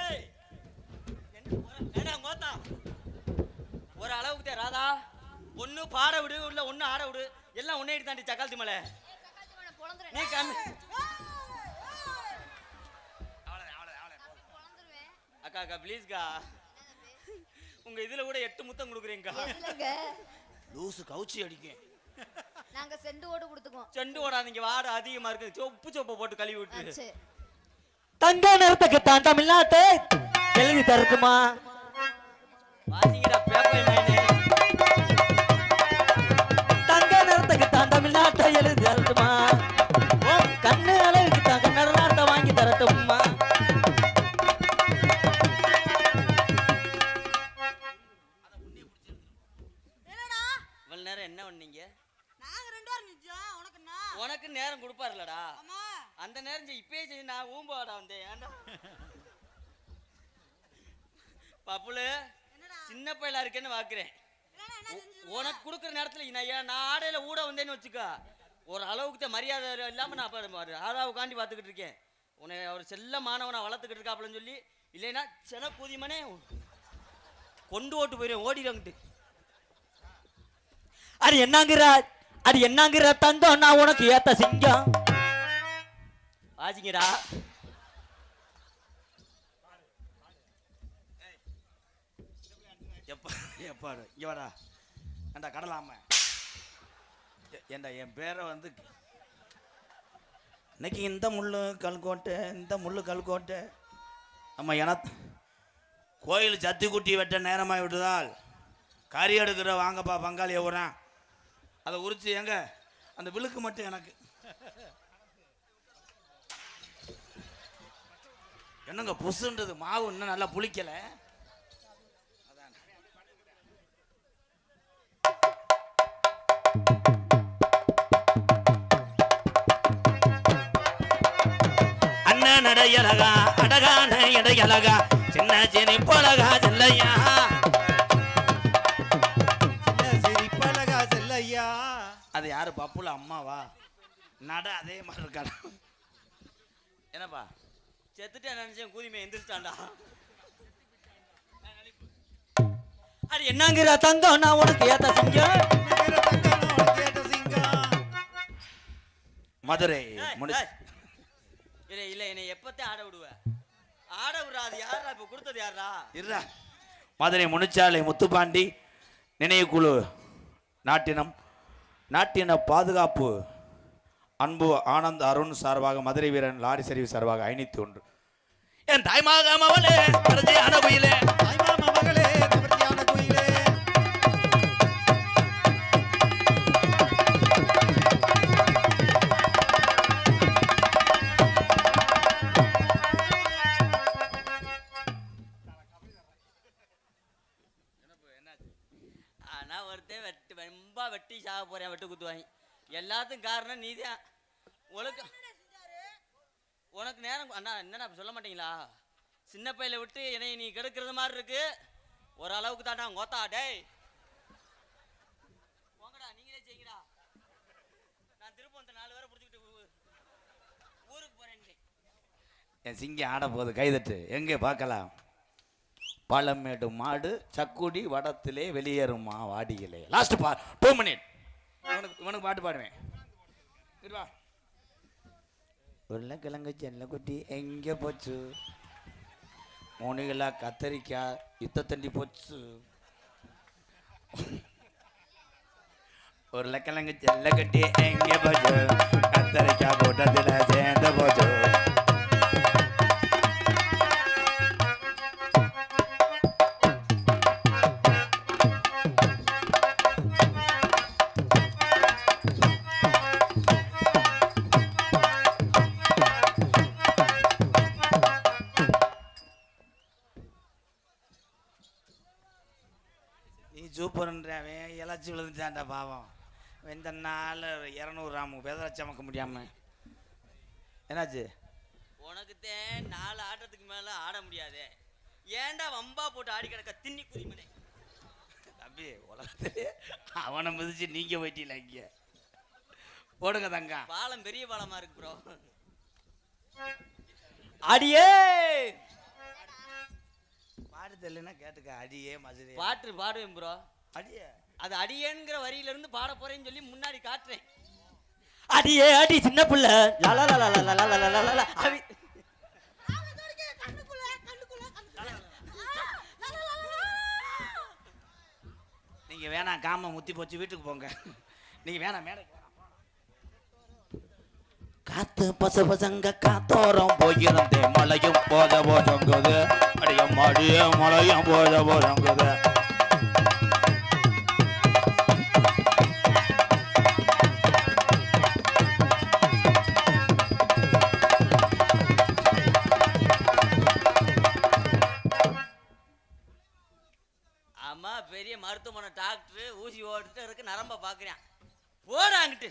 ஏய் என்ன கோத்தா ஒரு அளவுக்கு தான் ராதா. ஒண்ணு பாட விடு, இல்ல ஒண்ணு ஆட விடு. எல்லாம் ஒன்னே தாண்டி சக்காலத்தி மலை. நீ கம்மி அக்கா அக்கா ப்ளீஸ்க்கா. உங்க இதுல கூட 8 முத்தம் கொடுக்குறீங்கக்கா. லூசு கவுச்சி அடிக்கும். நாங்க செண்டு ஓடு கொடுத்துக்குவோம். செண்டு ஓடாதீங்க, வாட அதிகமா இருக்கு. உப்பு சோப்பை போட்டு கழுவி விட்டு. தங்க நிறத்துக்கு தான் தமிழ்நாட்டை எழுதி தரட்டுமா? வாசிங்கடா பேப்பர் மேனே. தங்க நிறத்துக்கு தான் தமிழ்நாட்டை எழுதி தரட்டுமா? ஓ கண்ணு அழகுக்கு தான் கண்ணாட்டை வாங்கி தரட்டுமா? என்னடா இவ்வளவு நேரம் என்ன பண்ணீங்க? நாங்க 2 பேரும் நிச்சயம் உனக்கு என்ன? உனக்கு நேரம் கொடுப்பாருலடா. ஆமா அந்த நேரம் இப்பயே செஞ்சு நான் ஊம்பாடா வந்தேன். ஏன்டா பப்புலு என்னடா சின்ன பையலா இருக்கேன்னு வாக்குறேன். என்னடா என்ன செஞ்சு உனக்கு கொடுக்குற நேரத்துல நான் ஆடையில ஊட வந்தேன்னு வச்சுக்கா, ஒரு அளவுக்கு மரியாதை இல்லாம நான் ஆதாவுக்காண்டி பார்த்துக்கிட்டு இருக்கேன். உன்னை ஒரு செல்ல மாணவனா வளர்த்துக்கிட்டு இருக்காப்புலன்னு சொல்லி, இல்லைன்னா சென பூதிமனே கொண்டு ஓட்டு போயிடுவேன். ஓடிடுவாங்கிட்டு. அது என்னங்கிற தங்கம் நான் உனக்கு ஏத்த சிங்கம். வாசிங்கடா. எப்பாடு இங்க வாடா. ஏண்டா கடலாம ஏண்டா என் பேரை வந்து இன்னைக்கு இந்த முள்ளு கல்கோட்டை நம்ம கோயில் சத்தி குட்டி வெட்ட நேரமாகி விட்டுதால் கறி எடுக்கிற வாங்கப்பா பங்காளி எவ்வளோன் அதை உரிச்சு எங்க அந்த விழுக்கு மட்டும் எனக்கு என்னங்க புசுன்றது மாவு இன்னும் நல்லா புளிக்கலை. அண்ணன் நடையழகா அடகான இடையழகா சின்ன சிரி போலகா செல்லையா சிரிப்பழகா செல்லையா. அது யாரு பப்புல அம்மாவா? நட அதே மாதிரி இருக்காடா. என்னப்பா செத்துட்டே நினைச்சேன், கூதிமே எந்திரிச்சிட்டான்டா. அது என்னங்கிற தங்கம் நான் உனக்கு ஏத்த சிங்கம். மதுரை இல்ல இல்ல என்னை எப்பத்தான் ஆட விடுவ? ஆட விடுறா. அது யாரா இப்ப கொடுத்தது? யாரா இருடா. மதுரை முனிச்சாலை முத்துப்பாண்டி நினைவுக்குழு நாட்டின பாதுகாப்பு அன்பு ஆனந்த் அருண் சார்பாக மதுரை வீரன் லாரி சரிவு சார்பாக 501. என் தாய்மாக மகளே பரஜையான குயிலே மகளே கவர்ச்சியான குயிலே. ஆனா ஒருத்தன் ரொம்ப வெட்டி சாக போறேன், வெட்டு குத்துவாங்க. எல்லாத்துக்கும் காரணம் நீதான். உனக்கு நேரம் அண்ணா என்னடா சொல்ல மாட்டீங்களா? சின்ன பையில விட்டு என்னை நீ கெடுக்கிறது மாதிரி இருக்கு. ஒரு அளவுக்கு தாண்டா கோத்தா. டேய் போங்கடா, நீங்களே செய்யுங்கடா. நான் திரும்ப அந்த 4 பேரை பிடிச்சிக்கிட்டு ஊருக்கு போறேன். என் சிங்கம் ஆட போகுது கைதட்டு எங்கே பார்க்கலாம். பழமேடு மாடு சக்குடி வடத்திலே வெளியேறுமா வாடிகளே. Last 2 minute. இவனுக்கு பாட்டு பாடுவேன். வா. உருளைக்கிழங்கு செல்ல குட்டி எங்கே போச்சு, 3 கிலோ கத்தரிக்காய் யுத்தத்தண்டி போச்சு. உருளைக்கிழங்கு செல்ல குட்டி எங்கே போச்சு, கத்தரிக்காய் கூட்டத்தில் சேர்ந்து போச்சு. நீ சூப்பர்ன்றவன் இலச்சி விழுந்துட்டான்டா பாவம். இந்த நாள் 200 ராமு வெதரை சமக்க முடியாம என்னாச்சு? உனக்கு தான் 4 ஆட்டத்துக்கு மேல ஆட முடியாது. ஏன்டா வம்பா போட்டு ஆடி கிடக்க தின்னி குதிமனே. தம்பி உலகத்திலே அவனை மிதிச்சு நீங்க போயிட்டீங்களா இங்க போடுங்க தங்கா. பாலம் பெரிய பாலமா இருக்கு ப்ரோ. அடியே பாடு தெரியலன்னா கேட்டுக்க. அடியே மதுரை பாட்டு பாடுவேன் ப்ரோ. அடியே அது அடியேங்கிற வரியில இருந்து பாட போறேன்னு சொல்லி முன்னாடி காட்டுறேன். அடியே அடி சின்ன புள்ள லலலலலலலலலலலல. நீங்க வேணாம், காம முத்தி போச்சு, வீட்டுக்கு போங்க. நீங்க வேணாம் மேடைக்கு. காத்து பச பசங்க காத்தோரம் போயிருந்தே மலையும் போத போதங்குது. அடியும் அடியே மலையும் போத போதங்குது. அம்மா பெரிய மருத்துவமனை டாக்டர் ஊசி ஓட்டுட்டு இருக்கு, நரம்ப பாக்குறேன். போடாங்கிட்டு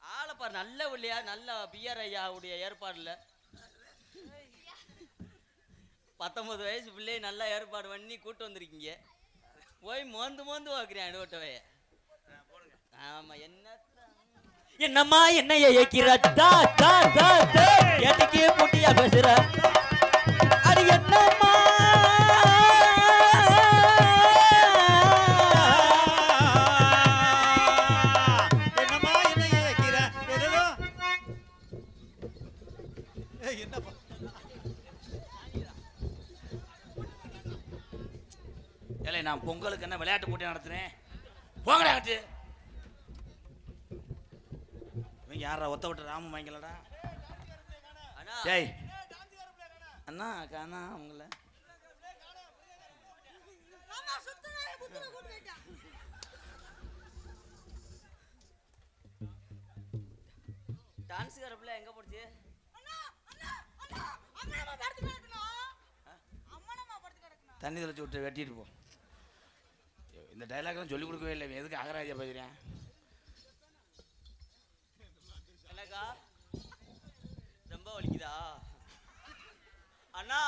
ஆளை பாரு. நல்ல இல்லையா, நல்ல பிஆர் ஐயாவுடைய ஏற்பாடுல 19 வயசு பிள்ளையை நல்லா ஏற்பாடு பண்ணி கூட்டு வந்திருக்கீங்க. போய் மோந்து மோந்து வாக்குறேன் அடுவட்டவைய. ஆமா என்னம்மா என்னைய ஏக்கிற ஏட்டிக்கு முட்டியா பேசுற. அது என்னம்மா என்னம்மா என்ன ஏக்கிற ஏதோ என்னப்பா ஏலே நான் பொங்கலுக்கு என்ன விளையாட்டு போட்டி நடத்துறேன், போங்கடா கட்டு. இவங்க யாரா ஒத்த விட்டு ராம வாங்கிக்கலடா. அண்ணா டேய் அண்ணா காணா அவங்கள. டான்ஸுக்கார பிள்ளை எங்க போடுச்சு? தண்ணி தெளிச்சு விட்டு வெட்டிட்டு போ. இந்த டைலாக்லாம் சொல்லி கொடுக்கவே இல்லை. இவன் எதுக்கு அகராஜா பேசுறேன்? என்னக்கா ரொம்ப வலிக்குதா அண்ணா?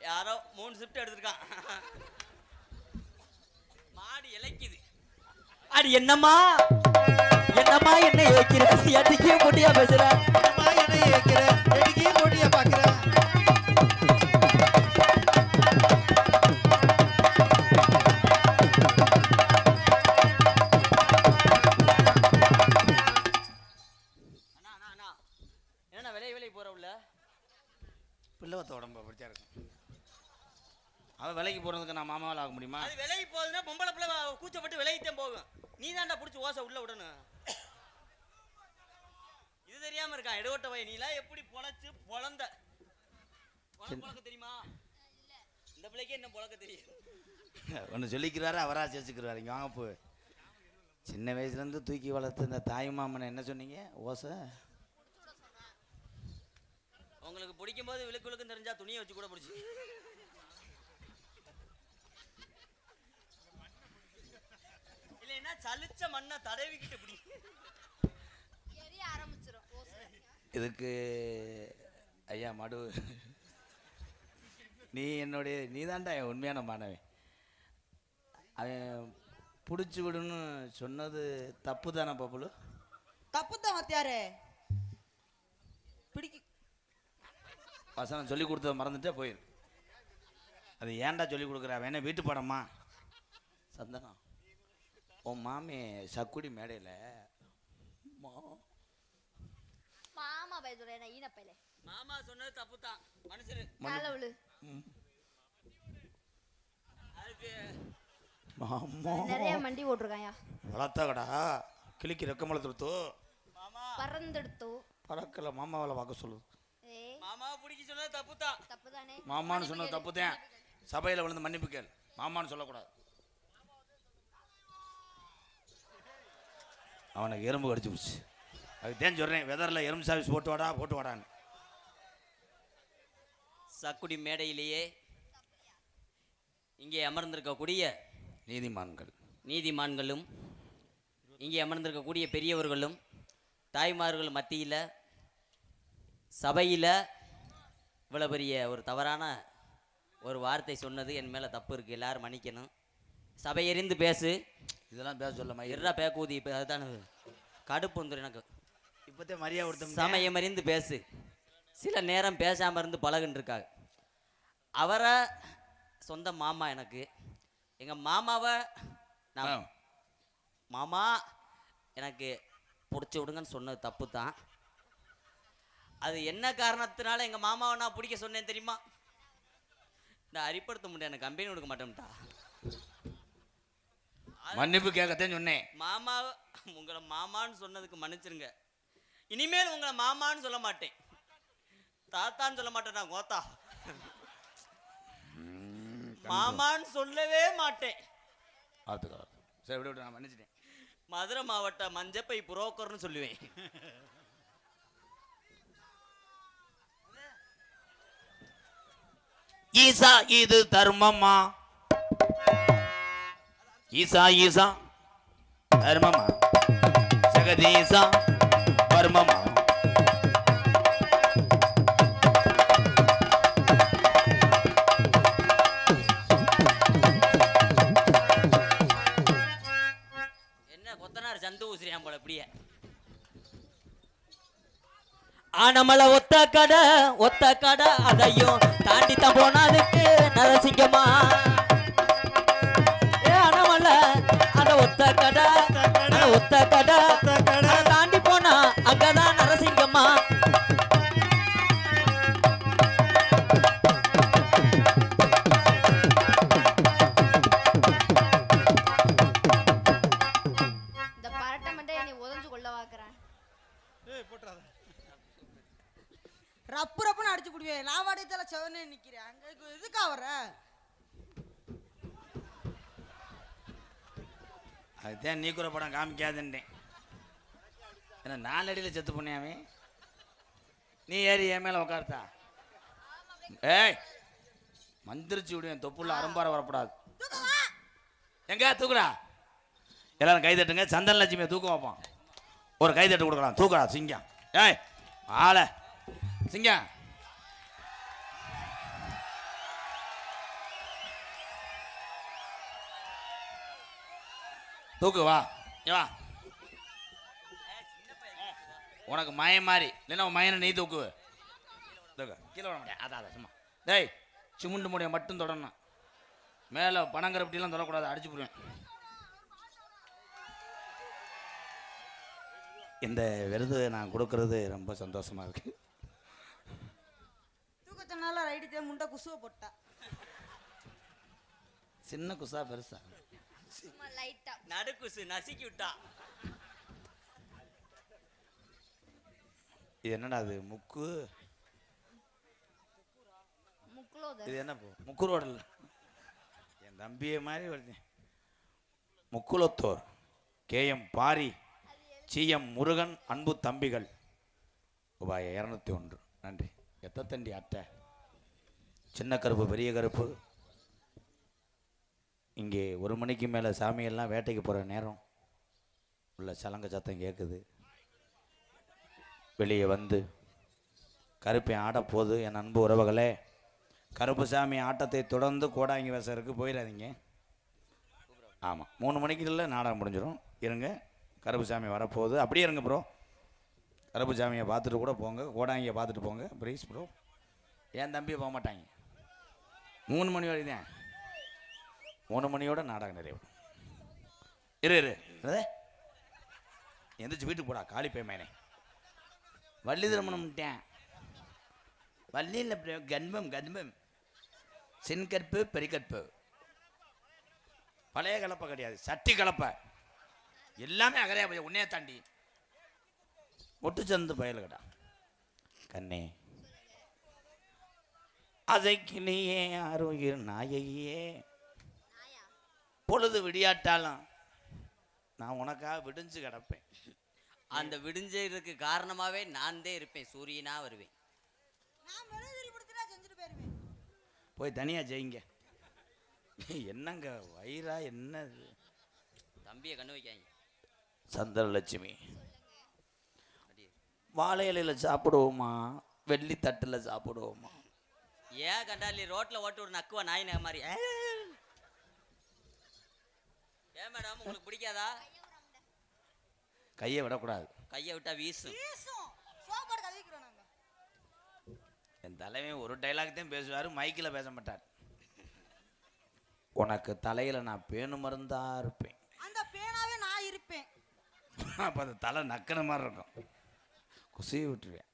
யாரோ 3 ஷிஃப்ட் எடுத்திருக்கான். மாடு இலைக்குது. அடி என்னம்மா என்னம்மா என்ன ஏக்கிற ஏட்டிக்கு முட்டியா பேசுற. என்னம்மா என்ன ஏக்கிற ஏட்டிக்கு போட்டியா பாக்குற. அண்ணா அண்ணா அண்ணா என்னண்ணா விலை போற உள்ள பிள்ளவத்த உடம்பு அப்படிச்சா இருக்கும். அவன் விலைக்கு போகிறதுக்கு நான் மாமாவால் ஆக முடியுமா? அது விலைக்கு போகுதுன்னா பொம்பளை பிள்ளை கூச்சப்பட்டு விலைக்குத்தான் போகும். நீ தாண்டா பிடிச்சி ஓசை உள்ள விடணும். இது தெரியாம இருக்கான் எடுவட்ட வை. நீலாம் எப்படி பொழைச்சு பொழந்த பொழக்க தெரியுமா? இந்த பிள்ளைக்கே என்ன பொழக்க தெரியும். ஒன்று சொல்லிக்கிறாரு, அவரா சேர்த்துக்கிறாரு. இங்கே வாங்க போ. சின்ன வயசுலேருந்து தூக்கி வளர்த்து இந்த தாய் மாமனை என்ன சொன்னீங்க? ஓசை. உங்களுக்கு பிடிக்கும் போது விழுக்குழுக்கும் தெரிஞ்சா துணியை வச்சு கூட பிடிச்சி. இல்லைன்னா சலிச்ச மண்ணை தடவிக்கிட்டு பிடி. எரிய ஆரம்பிச்சிரும். இதுக்கு ஐயா மடு, நீ என்னுடைய நீதாண்டா என் உண்மையான மாணவன். அவன் பிடிச்சி விடுன்னு சொன்னது தப்பு தானே பப்புலு? தப்பு தான் மத்தியாரே. பிடிக்க வசனம் சொல்லி கொடுத்தத மறந்துட்டே போயிரு. அது ஏன்டா சொல்லி கொடுக்குற? வேணா வீட்டு பாடம்மா. சந்தனம், உன் மாமி சக்குடி மேடையில் மாமா பயதுரை என்ன ஈன பையலே. மாமா சொன்னது தப்பு தான் மனுஷரு. காலவுளு அதுக்கு மாமா நிறைய மண்டி ஓட்டுருக்காயா. வளர்த்தாக்கடா கிளிக்கு ரெக்கமலை கொடுத்தோ மாமா பறந்தெடுத்தோ பறக்கல. மாமாவில் பார்க்க சொல்லுது. ஏய் மாமாவை பிடிக்க சொன்னது தப்பு தான். தப்புதானே. மாமான்னு சொன்னது தப்பு தான். சபையில் விழுந்து மன்னிப்பு கேள். மாமான்னு சொல்லக்கூடாது. அவனுக்கு எறும்பு கடிச்சு போச்சு. அதுக்கு தான் சொல்கிறேன், வெதரில் எறும்பு சாவிஸ் போட்டு வாடான்னு. சக்குடி மேடையிலேயே இங்கே அமர்ந்திருக்கக்கூடிய நீதிமான்களும் இங்கே அமர்ந்திருக்கக்கூடிய பெரியவர்களும் தாய்மார்கள் மத்தியில் சபையில் இவ்வளோ பெரிய ஒரு தவறான ஒரு வார்த்தை சொன்னது என் மேலே தப்பு இருக்குது. எல்லாரும் மன்னிக்கணும். சபை எறிந்து பேசு. இதெல்லாம் பேச சொல்ல எறா பேக்கூதி இப்போ அதுதான் கடுப்பு வந்துடும் எனக்கு. இப்போத்தே மரியாதை கொடுத்த சமயம் அறிந்து பேசு. சில நேரம் பேசாமல் இருந்து பழகுன்னு இருக்காங்க. அவரை சொந்த மாமா எனக்கு. எங்கள் மாமாவை நான் மாமா எனக்கு பிடிச்சி விடுங்கன்னு சொன்னது தப்பு தான். அது என்ன காரணத்தினால எங்கள் மாமாவை நான் பிடிக்க சொன்னேன் தெரியுமா? இந்த அரிப்படுத்த முடியாது, எனக்கு கம்பெனி கொடுக்க மாட்டேன்ட்டா. மன்னிப்பு கேட்கத்தான் சொன்னேன். மாமா உங்களை மாமான்னு சொன்னதுக்கு மன்னிச்சிருங்க. இனிமேல் உங்களை மாமான்னு சொல்ல மாட்டேன், தாத்தான்னு சொல்ல மாட்டேன். நான் கோத்தா மாமான்னு சொல்லவே மாட்டேன். சரி விட, நான் மன்னிச்சிட்டேன். மதுரை மாவட்ட மஞ்சப்பை புரோக்கர்னு சொல்லுவேன். ஈசா இது தர்மமா? ஈசா தர்மமா? ஜெகதீசா தர்மமா? என்ன கொத்தனார் சந்து ஊசுறியான் போல இப்படியே. ஆனமலை ஒத்த கடை அதையும் தாண்டித்தான் போனதுக்கு நரசிங்கம்மா. ஆனமலை அந்த ஒத்த கடை தாண்டி போனா அங்கதான் நரசிங்கம்மா. இந்த பரட்டை மண்டைய நீ உதஞ்சு கொள்ள வாக்குறேன். ரப்புன்னு அடிச்சு விடுவேன். நான் வாடகைத்தால செவனே நிக்கிறேன். அங்க எதுக்கா வர? அதுதான் நீ கூட படம் காமிக்காதுன்றேன். ஏன்னா 4 அடியில் செத்து பண்ணியாமே. நீ ஏறி என் மேலே உட்கார்த்தா? ஏய், மந்திரிச்சு விடுவேன். தொப்புள்ள அரும்பார வரப்படாது. எங்க தூக்குடா? எல்லாரும் கை தட்டுங்க. சந்தன லட்சுமியை தூக்க வைப்பான். ஒரு கை தட்டு கொடுக்கலாம். தூக்குடா சிங்கம். ஏய் ஆளை சிங்கம். தூக்கு. வா வா. உனக்கு மயம் மாதிரி இல்லைன்னா உன் மயனை நீ தூக்கு. கீழே விட மாட்டேன். அதான் சும்மா. டேய், சிமுண்டு முடிய மட்டும் தொடரணும். மேலே பனங்கரப்பட்டிலாம் தொடக்கூடாது, அடிச்சு போடுவேன். இந்த விருது நான் கொடுக்கறது ரொம்ப சந்தோஷமா இருக்கு. தூக்கத்தினால ரைட்டு முண்டை குசுவை போட்டா. சின்ன குசா பெருசா? சும்மா லைட்டா நடுக்குசு நசுக்கி விட்டா. இது என்னடா? அது முக்குலோதர். இது என்ன முக்குரோடல்? என் தம்பியை மாதிரி வருது. முக்குலத்தோர் KM பாரி, CM முருகன், அன்பு தம்பிகள். ரூபாய் 201. நன்றி. எத்தண்டி அட்டை? சின்ன கருப்பு, பெரிய கருப்பு. இங்கே 1 மணிக்கு மேலே சாமியெல்லாம் வேட்டைக்கு போகிற நேரம். உள்ள சலங்க சத்தம் கேட்குது. வெளியே வந்து கருப்பை ஆடப்போது. என் அன்பு உறவுகளே, கருப்பு சாமி ஆட்டத்தை தொடர்ந்து கோடாங்கி வேசருக்கு போயிடாதீங்க. ஆமாம், 3 மணிக்கு இல்லை நாடகம் முடிஞ்சிடும். இருங்க, கருப்பு சாமி வரப்போகுது. அப்படியே இருங்க ப்ரோ. கருப்புசாமியை பார்த்துட்டு கூட போங்க, கோடாங்கியை பார்த்துட்டு போங்க. Price bro. என் தம்பியை போக மாட்டாங்க. 3 மணி வரை தான். 3 மணியோட நாடகம் நிறைவு. இரு எந்திரிச்சு வீட்டுக்கு போடா காளி பேமேனே. வள்ளி திருமணம்ட்டேன். வள்ளி இல்லை கர்ப்பம் சின்கற்பு பெரிகற்பு. பழைய கலப்பை கிடையாது, சட்டி கலப்பை. எல்லாமே அகரையா போய் உன்னைய தாண்டி ஒட்டு சந்து பயலுகடா. கண்ணே அதைக்கு நீயே ஆரோக்கிய நாயையே, பொழுது விடியாட்டாலும் நான் உனக்காக விடிஞ்சு கிடப்பேன். அந்த விடிஞ்சதுக்கு காரணமாவே நான் தான் இருப்பேன். சூரியனா வருவேன். நான் மெழுகுதிரி பிடிச்சிட்டா செஞ்சுட்டு போயிருவேன். போய் தனியாக செய்யுங்க. என்னங்க வயிறா என்னது? தம்பியை கண்ணு வைக்காங்க. சந்திரலட்சுமி, வாழை இலையில் சாப்பிடுவோமா வெள்ளி தட்டில் சாப்பிடுவோமா? ஏன் கண்டாலி ரோட்ல ஓட்டு ஒரு நக்குவா நாய் நகை மாதிரி. ஏன் மேடம் உங்களுக்கு பிடிக்காதா? கையை விடக்கூடாது. கையை விட்டா வீசு. சோப்பாடு கழுவிக்கிறோம் நாங்க. என் தலைவன் ஒரு டைலாக் தான் பேசுவார், மைக்கில் பேச மாட்டார். உனக்கு தலையில் நான் பேணு மருந்தா இருப்பேன். அந்த பேனாவே நான் இருப்பேன். அப்போ அந்த தலை நக்கின மாதிரி இருக்கும், குசியை விட்டுருவேன்.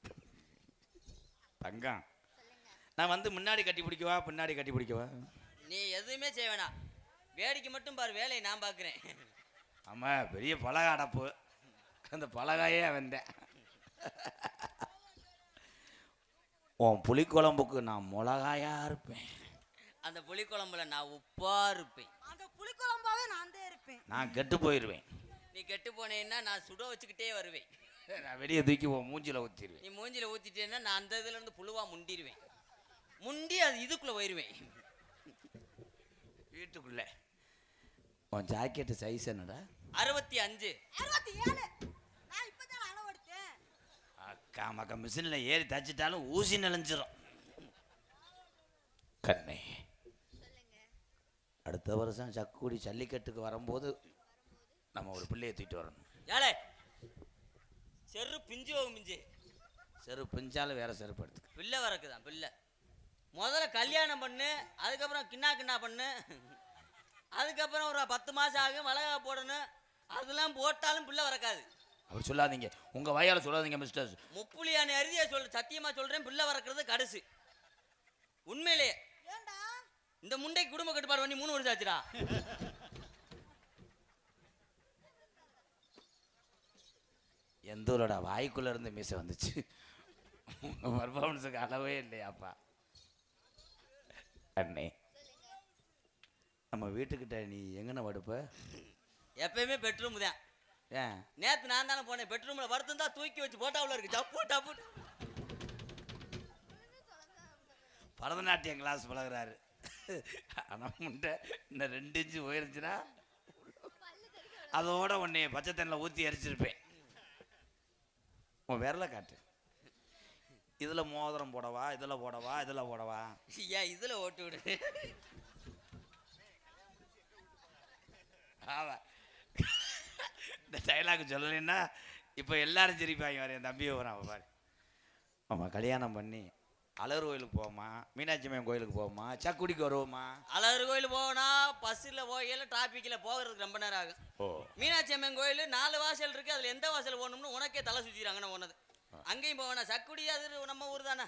தங்கம், நான் வந்து முன்னாடி கட்டி பிடிக்கவா பின்னாடி கட்டி பிடிக்கவா? நீ எதுவுமே செய்ய வேணாம், வேடிக்கை மட்டும் பாரு, வேலையை நான் பார்க்குறேன். ஆமாம், பெரிய பலகை அடப்பு. அந்த பலகாயே வந்தேன். உன் புளிக்குழம்புக்கு நான் மிளகாயா இருப்பேன். அந்த புளிக்குழம்புல நான் உப்பா இருப்பேன். அந்த புளிக்குழம்பாவே நான் தான் இருப்பேன். நான் கெட்டு போயிடுவேன். நீ கெட்டு போனேன்னா நான் சுட வச்சுக்கிட்டே வருவேன். நான் வெளியே தூக்கி உன் மூஞ்சில ஊற்றிடுவேன். நீ மூஞ்சில ஊற்றிட்டேன்னா நான் அந்த இதுல இருந்து புழுவா முண்டிடுவேன். முண்டி அது இதுக்குள்ள போயிடுவேன். வீட்டுக்குள்ள உன் ஜாக்கெட்டு சைஸ் என்னடா? 65. 67. நான் இப்பதான் அளவு எடுத்தேன். அக்கா மக்கா மிஷினில் ஏறி தச்சிட்டாலும் ஊசி நெளிஞ்சிடும். கண்ணே, அடுத்த வருஷம் சக்குடி ஜல்லிக்கட்டுக்கு வரும்போது நம்ம ஒரு பிள்ளையை தூக்கிட்டு வரணும். ஏலே செரு பிஞ்சு போகும். பிஞ்சு செரு பிஞ்சாலும் வேற செருப்பு எடுத்துக்க. பிள்ளை வரக்குதான் பிள்ளை. முதல்ல கல்யாணம் பண்ணு, அதுக்கப்புறம் கிண்ணா பண்ணு, அதுக்கப்புறம் ஒரு 10 மாதம் ஆகும் மிளகா போடணும். அதெல்லாம் போட்டாலும் பிள்ளை வரக்காது. அப்படி சொல்லாதீங்க, உங்க வாயால சொல்லாதீங்க மிஸ்டர். முப்புலியான அறுதியா சத்தியமா சொல்றேன், பிள்ளை வரக்கிறது கடுசு. உண்மையிலே ஏண்டா இந்த முண்டைக்கு குடும்ப கட்டுப்பாடு பண்ணி 3 வருஷம் ஆச்சுடா. எந்த ஊரோட வாய்க்குள்ள இருந்து மீசை வந்துச்சு. உங்க பர்ஃபார்மன்ஸுக்கு அளவே இல்லையாப்பா. அண்ணே, நம்ம வீட்டுக்கிட்ட நீ எங்கன படுப்ப? எப்பயுமே பெட்ரூம் தான். ஏன்? நேத்து நான் தானே போனேன், பெட்ரூம்ல படுத்துந்தா தூக்கி வச்சு போட்டாவுல இருக்கு. டப்பு டப்பு. பரதநாட்டியம் கிளாஸ் பழகுறாரு. ஆனால் முண்டை இன்னும் 2 இன்ச்சு போயிருந்துச்சுன்னா அதோட உன்னை பச்சை தண்ணியில் ஊற்றி அரிச்சிருப்பேன். உன் விரலை காட்டு. இதில் மோதிரம் போடவா, இதில் போடவா, இதில் போடவா? ஏன் இதுல ஓட்டு விடு. ஆமாம், இந்த டைலாக் சொல்லலைன்னா இப்போ எல்லாரும் சிரிப்பாங்க. வர என் தம்பியை வரான் பாரு. ஆமாம், கல்யாணம் பண்ணி அழகர் கோயிலுக்கு போவோமா, மீனாட்சி அம்மன் கோயிலுக்கு போவோமா, சக்குடிக்கு வருவோமா? அழகர் கோயில் போனா பஸ்ஸில் போகல, டிராஃபிக்கில் போகிறதுக்கு ரொம்ப நேரம் ஆகும். ஓ, மீனாட்சி அம்மன் கோயில் 4 வாசல் இருக்கு, அதில் எந்த வாசல் போகணும்னு உனக்கே தலை சுற்றிடுறாங்கன்னு ஒன்னது. அங்கேயும் போவேனா, சக்குடி அது நம்ம ஊர் தானே.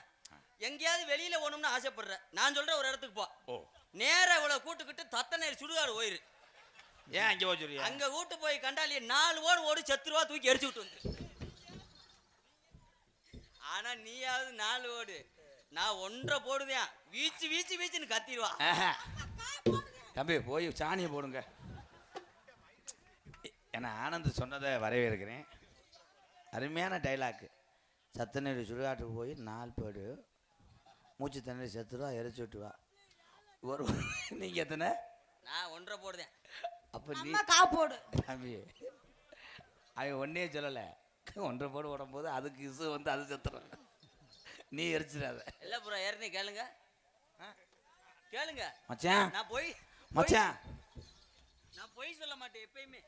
எங்கேயாவது வெளியில போகணும்னு ஆசைப்படுறேன், நான் சொல்றேன் ஒரு இடத்துக்கு போ. ஓ, நேராக இவ்வளோ கூட்டுக்கிட்டு தத்தநேர் சுடுகாடு போயிரு. ஏன் அங்கே போச்சுரியா? அங்கே கூட்டு போய் கண்டாலியே 4 ஓடி செத்துருவா தூக்கி எரிச்சு விட்டு வந்து. ஆனா நீயாவது 4 ஓடு, நான் 1.5 போடுவேன். வீச்சுன்னு கத்திடுவா. தம்பி போய் சாணியை போடுங்க. ஏன்னா ஆனந்த் சொன்னதை வரவேற்கிறேன். அருமையான டைலாக்கு. சத்தநீர் சுடுகாட்டுக்கு போய் 4 பேடு மூச்சு தண்ணீர் செத்துருவா, எரிச்சு விட்டுவா. ஒரு நீங்கள் எத்தனை? நான் 1.5 போடுவேன். அப்போ நீ அம்மா காப்போடு. தம்பி அவன் ஒன்றே சொல்லலை, 1.5 போடு ஓடும்போது அதுக்கு இசு வந்து அது செத்துடும், நீ எரிச்சிடாத. இல்லை ப்ரோ, ஏறனே கேளுங்க கேளுங்க மச்சான். நான் போய் மச்சான், நான் போய் சொல்ல மாட்டேன் எப்பயுமே.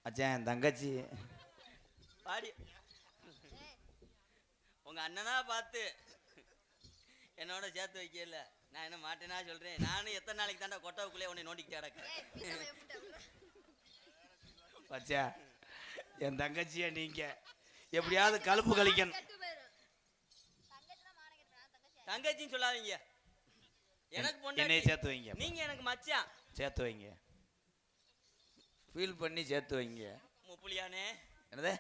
மச்சான் என் தங்கச்சி பாடி உங்க அண்ணனா பார்த்து என்னோட சேர்த்து வைக்கல. நான் என்ன மாட்டேனா சொல்றேன். நானும் எத்தனை நாளைக்கு தாண்டா கொட்டாவுக்குள்ளே உன்னை நோண்டிக்கிட்டே கிடக்கிறேன். பச்சா என் தங்கச்சியா நீங்க எப்படியாவது கழுப்பு கழிக்கணும். தங்கச்சின்னு சொல்லாதீங்க. எனக்கு என்னைய பொண்டாட்டி. சேர்த்து வைங்க. நீங்க எனக்கு மச்சான். சேர்த்து வைங்க. ஃபீல் பண்ணி சேர்த்து வைங்க. முப்புலியானே. என்னது?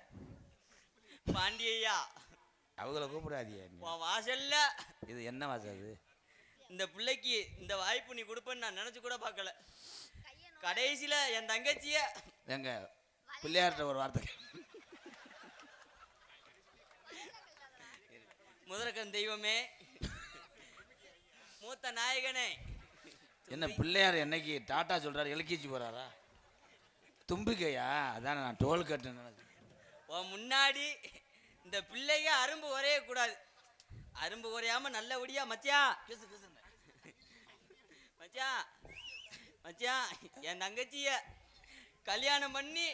பாண்டியா. அவங்கள கூப்பிடாதீங்க. உன் வாசல்ல இது என்ன வாசல்? அது இந்த பிள்ளைக்கு இந்த வாய்ப்பு நீ கொடுப்பேன்னு நான் நினைச்சு கூட பார்க்கல. கடைசியில என் தங்கச்சிய எங்க பிள்ளையார்ட்ட ஒரு வார்த்தை. முதற்கண் தெய்வமே, மூத்த நாயகனே. என்ன பிள்ளையார் என்னைக்கு டாட்டா சொல்றாரு? எல்கேஜி போறாரா? தும்பிக்கையா? அதானே நான் டோல் கட்டுன்னு உன் முன்னாடி இந்த பிள்ளைங்க அரும்பு குறைய கூடாது. அரும்பு குறையாம நல்லபடியா மச்சான் மச்சான் மச்சான் என் தங்கச்சிய கல்யாணம் பண்ணி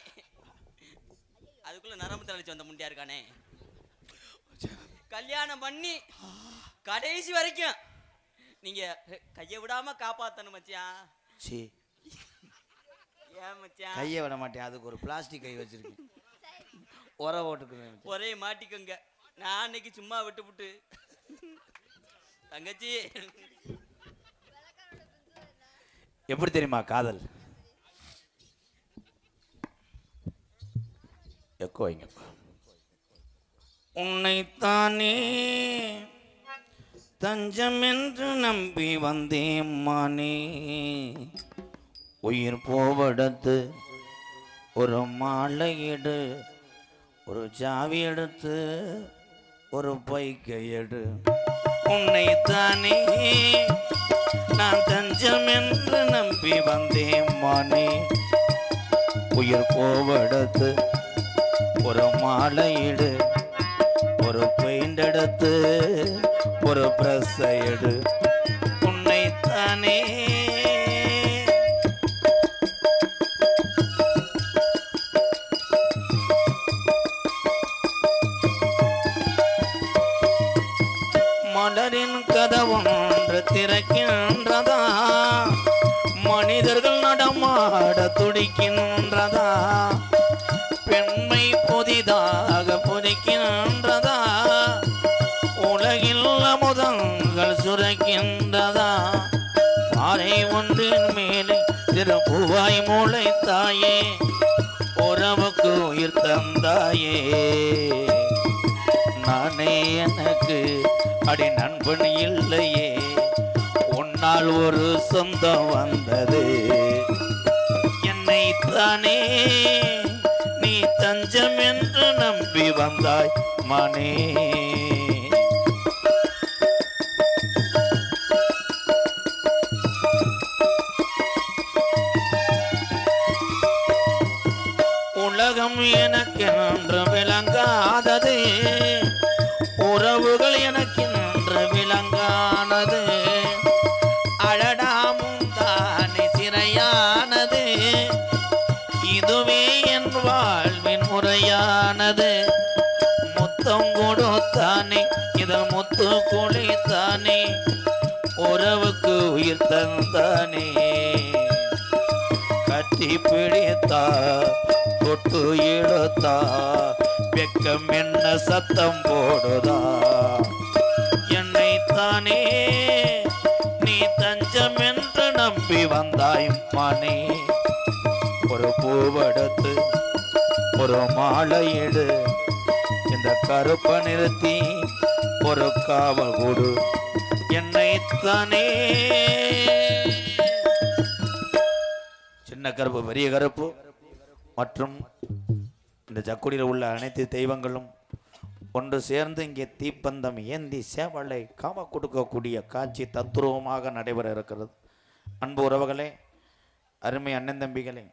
அதுக்குள்ள நரம்பு தலைச்சு வந்த முண்டியா இருக்கானே, கல்யாணம் பண்ணி கடைசி வரைக்கும் நீங்க கையை விடாம காப்பாத்தணும் மச்சான். சீ, ஏன் மச்சான்? கையை விட மாட்டேன். அதுக்கு ஒரு பிளாஸ்டிக் கை வச்சிருக்கேன். உர ஓட்டுக்குறேன். ஒரே மாட்டிக்கோங்க. நான் அன்னைக்கு சும்மா விட்டு தங்கச்சி எப்படி தெரியுமா காதல்? எக்கோ வைங்கப்பா. உன்னைத்தானே தஞ்சம் என்று நம்பி வந்தேன் மானே, உயிர் போவெடுத்து ஒரு மாலை எடு, ஒரு சாவி எடுத்து ஒரு பைக்கை எடு. உன்னைத்தானே நான் தஞ்சம் என்று நம்பி வந்தேன் மானே, உயிர் போவெடுத்து ஒரு மாலை எடு, ஒரு பெயிண்ட் எடுத்து ஒரு பிரஸ் எடு. உன்னைத்தானே மலரின் கதவொன்று திறக்கின்றதா, மனிதர்கள் நடமாட துடிக்கின்றதா, பெண்மை புதிதாக புதிக்கின்றதா, உலகில் அமுதங்கள் சுரக்கின்றதா, பாறை ஒன்றின் மேலே திருப்புவாய் முளைத்தாயே, உறவுக்கு உயிர் தந்தாயே, நானே எனக்கு அடி நண்பன் இல்லையே, உன்னால் ஒரு சொந்தம் வந்தது, என்னைத்தானே நீ தஞ்சம் என்று நம்பி வந்தாய் மானே. உலகம் எனக்கென்று விளங்காதது, உறவுகள் எனக்கென்று விளங்கானது, அழடாமும் தானே சிறையானது, இதுவே என் வாழ்வின் முறையானது, முத்தம் கொடுத்தானே இதழ் முத்து குளித்தானே, உறவுக்கு உயிர் தந்தானே, கட்டி பிடித்தா தொட்டு இழுத்தா வெக்கம் என்ன சத்தம் போடுதா, என்னைத்தானே நீ தஞ்சம் என்று நம்பி வந்தாய் மானே, ஒரு பூவெடுத்து ஒரு மாலை எடு, இந்த கருப்பை நிறுத்தி ஒரு காவல் கொடு, என்னைத்தானே. சின்ன கருப்பு பெரிய கருப்பு மற்றும் இந்த ஜக்குடியில் உள்ள அனைத்து தெய்வங்களும் ஒன்று சேர்ந்து இங்கே தீப்பந்தம் ஏந்தி சேவலை காம கொடுக்கக்கூடிய காட்சி தத்துருவமாக நடைபெற இருக்கிறது. அன்பு உறவுகளே, அருமை அண்ணன் தம்பிகளே,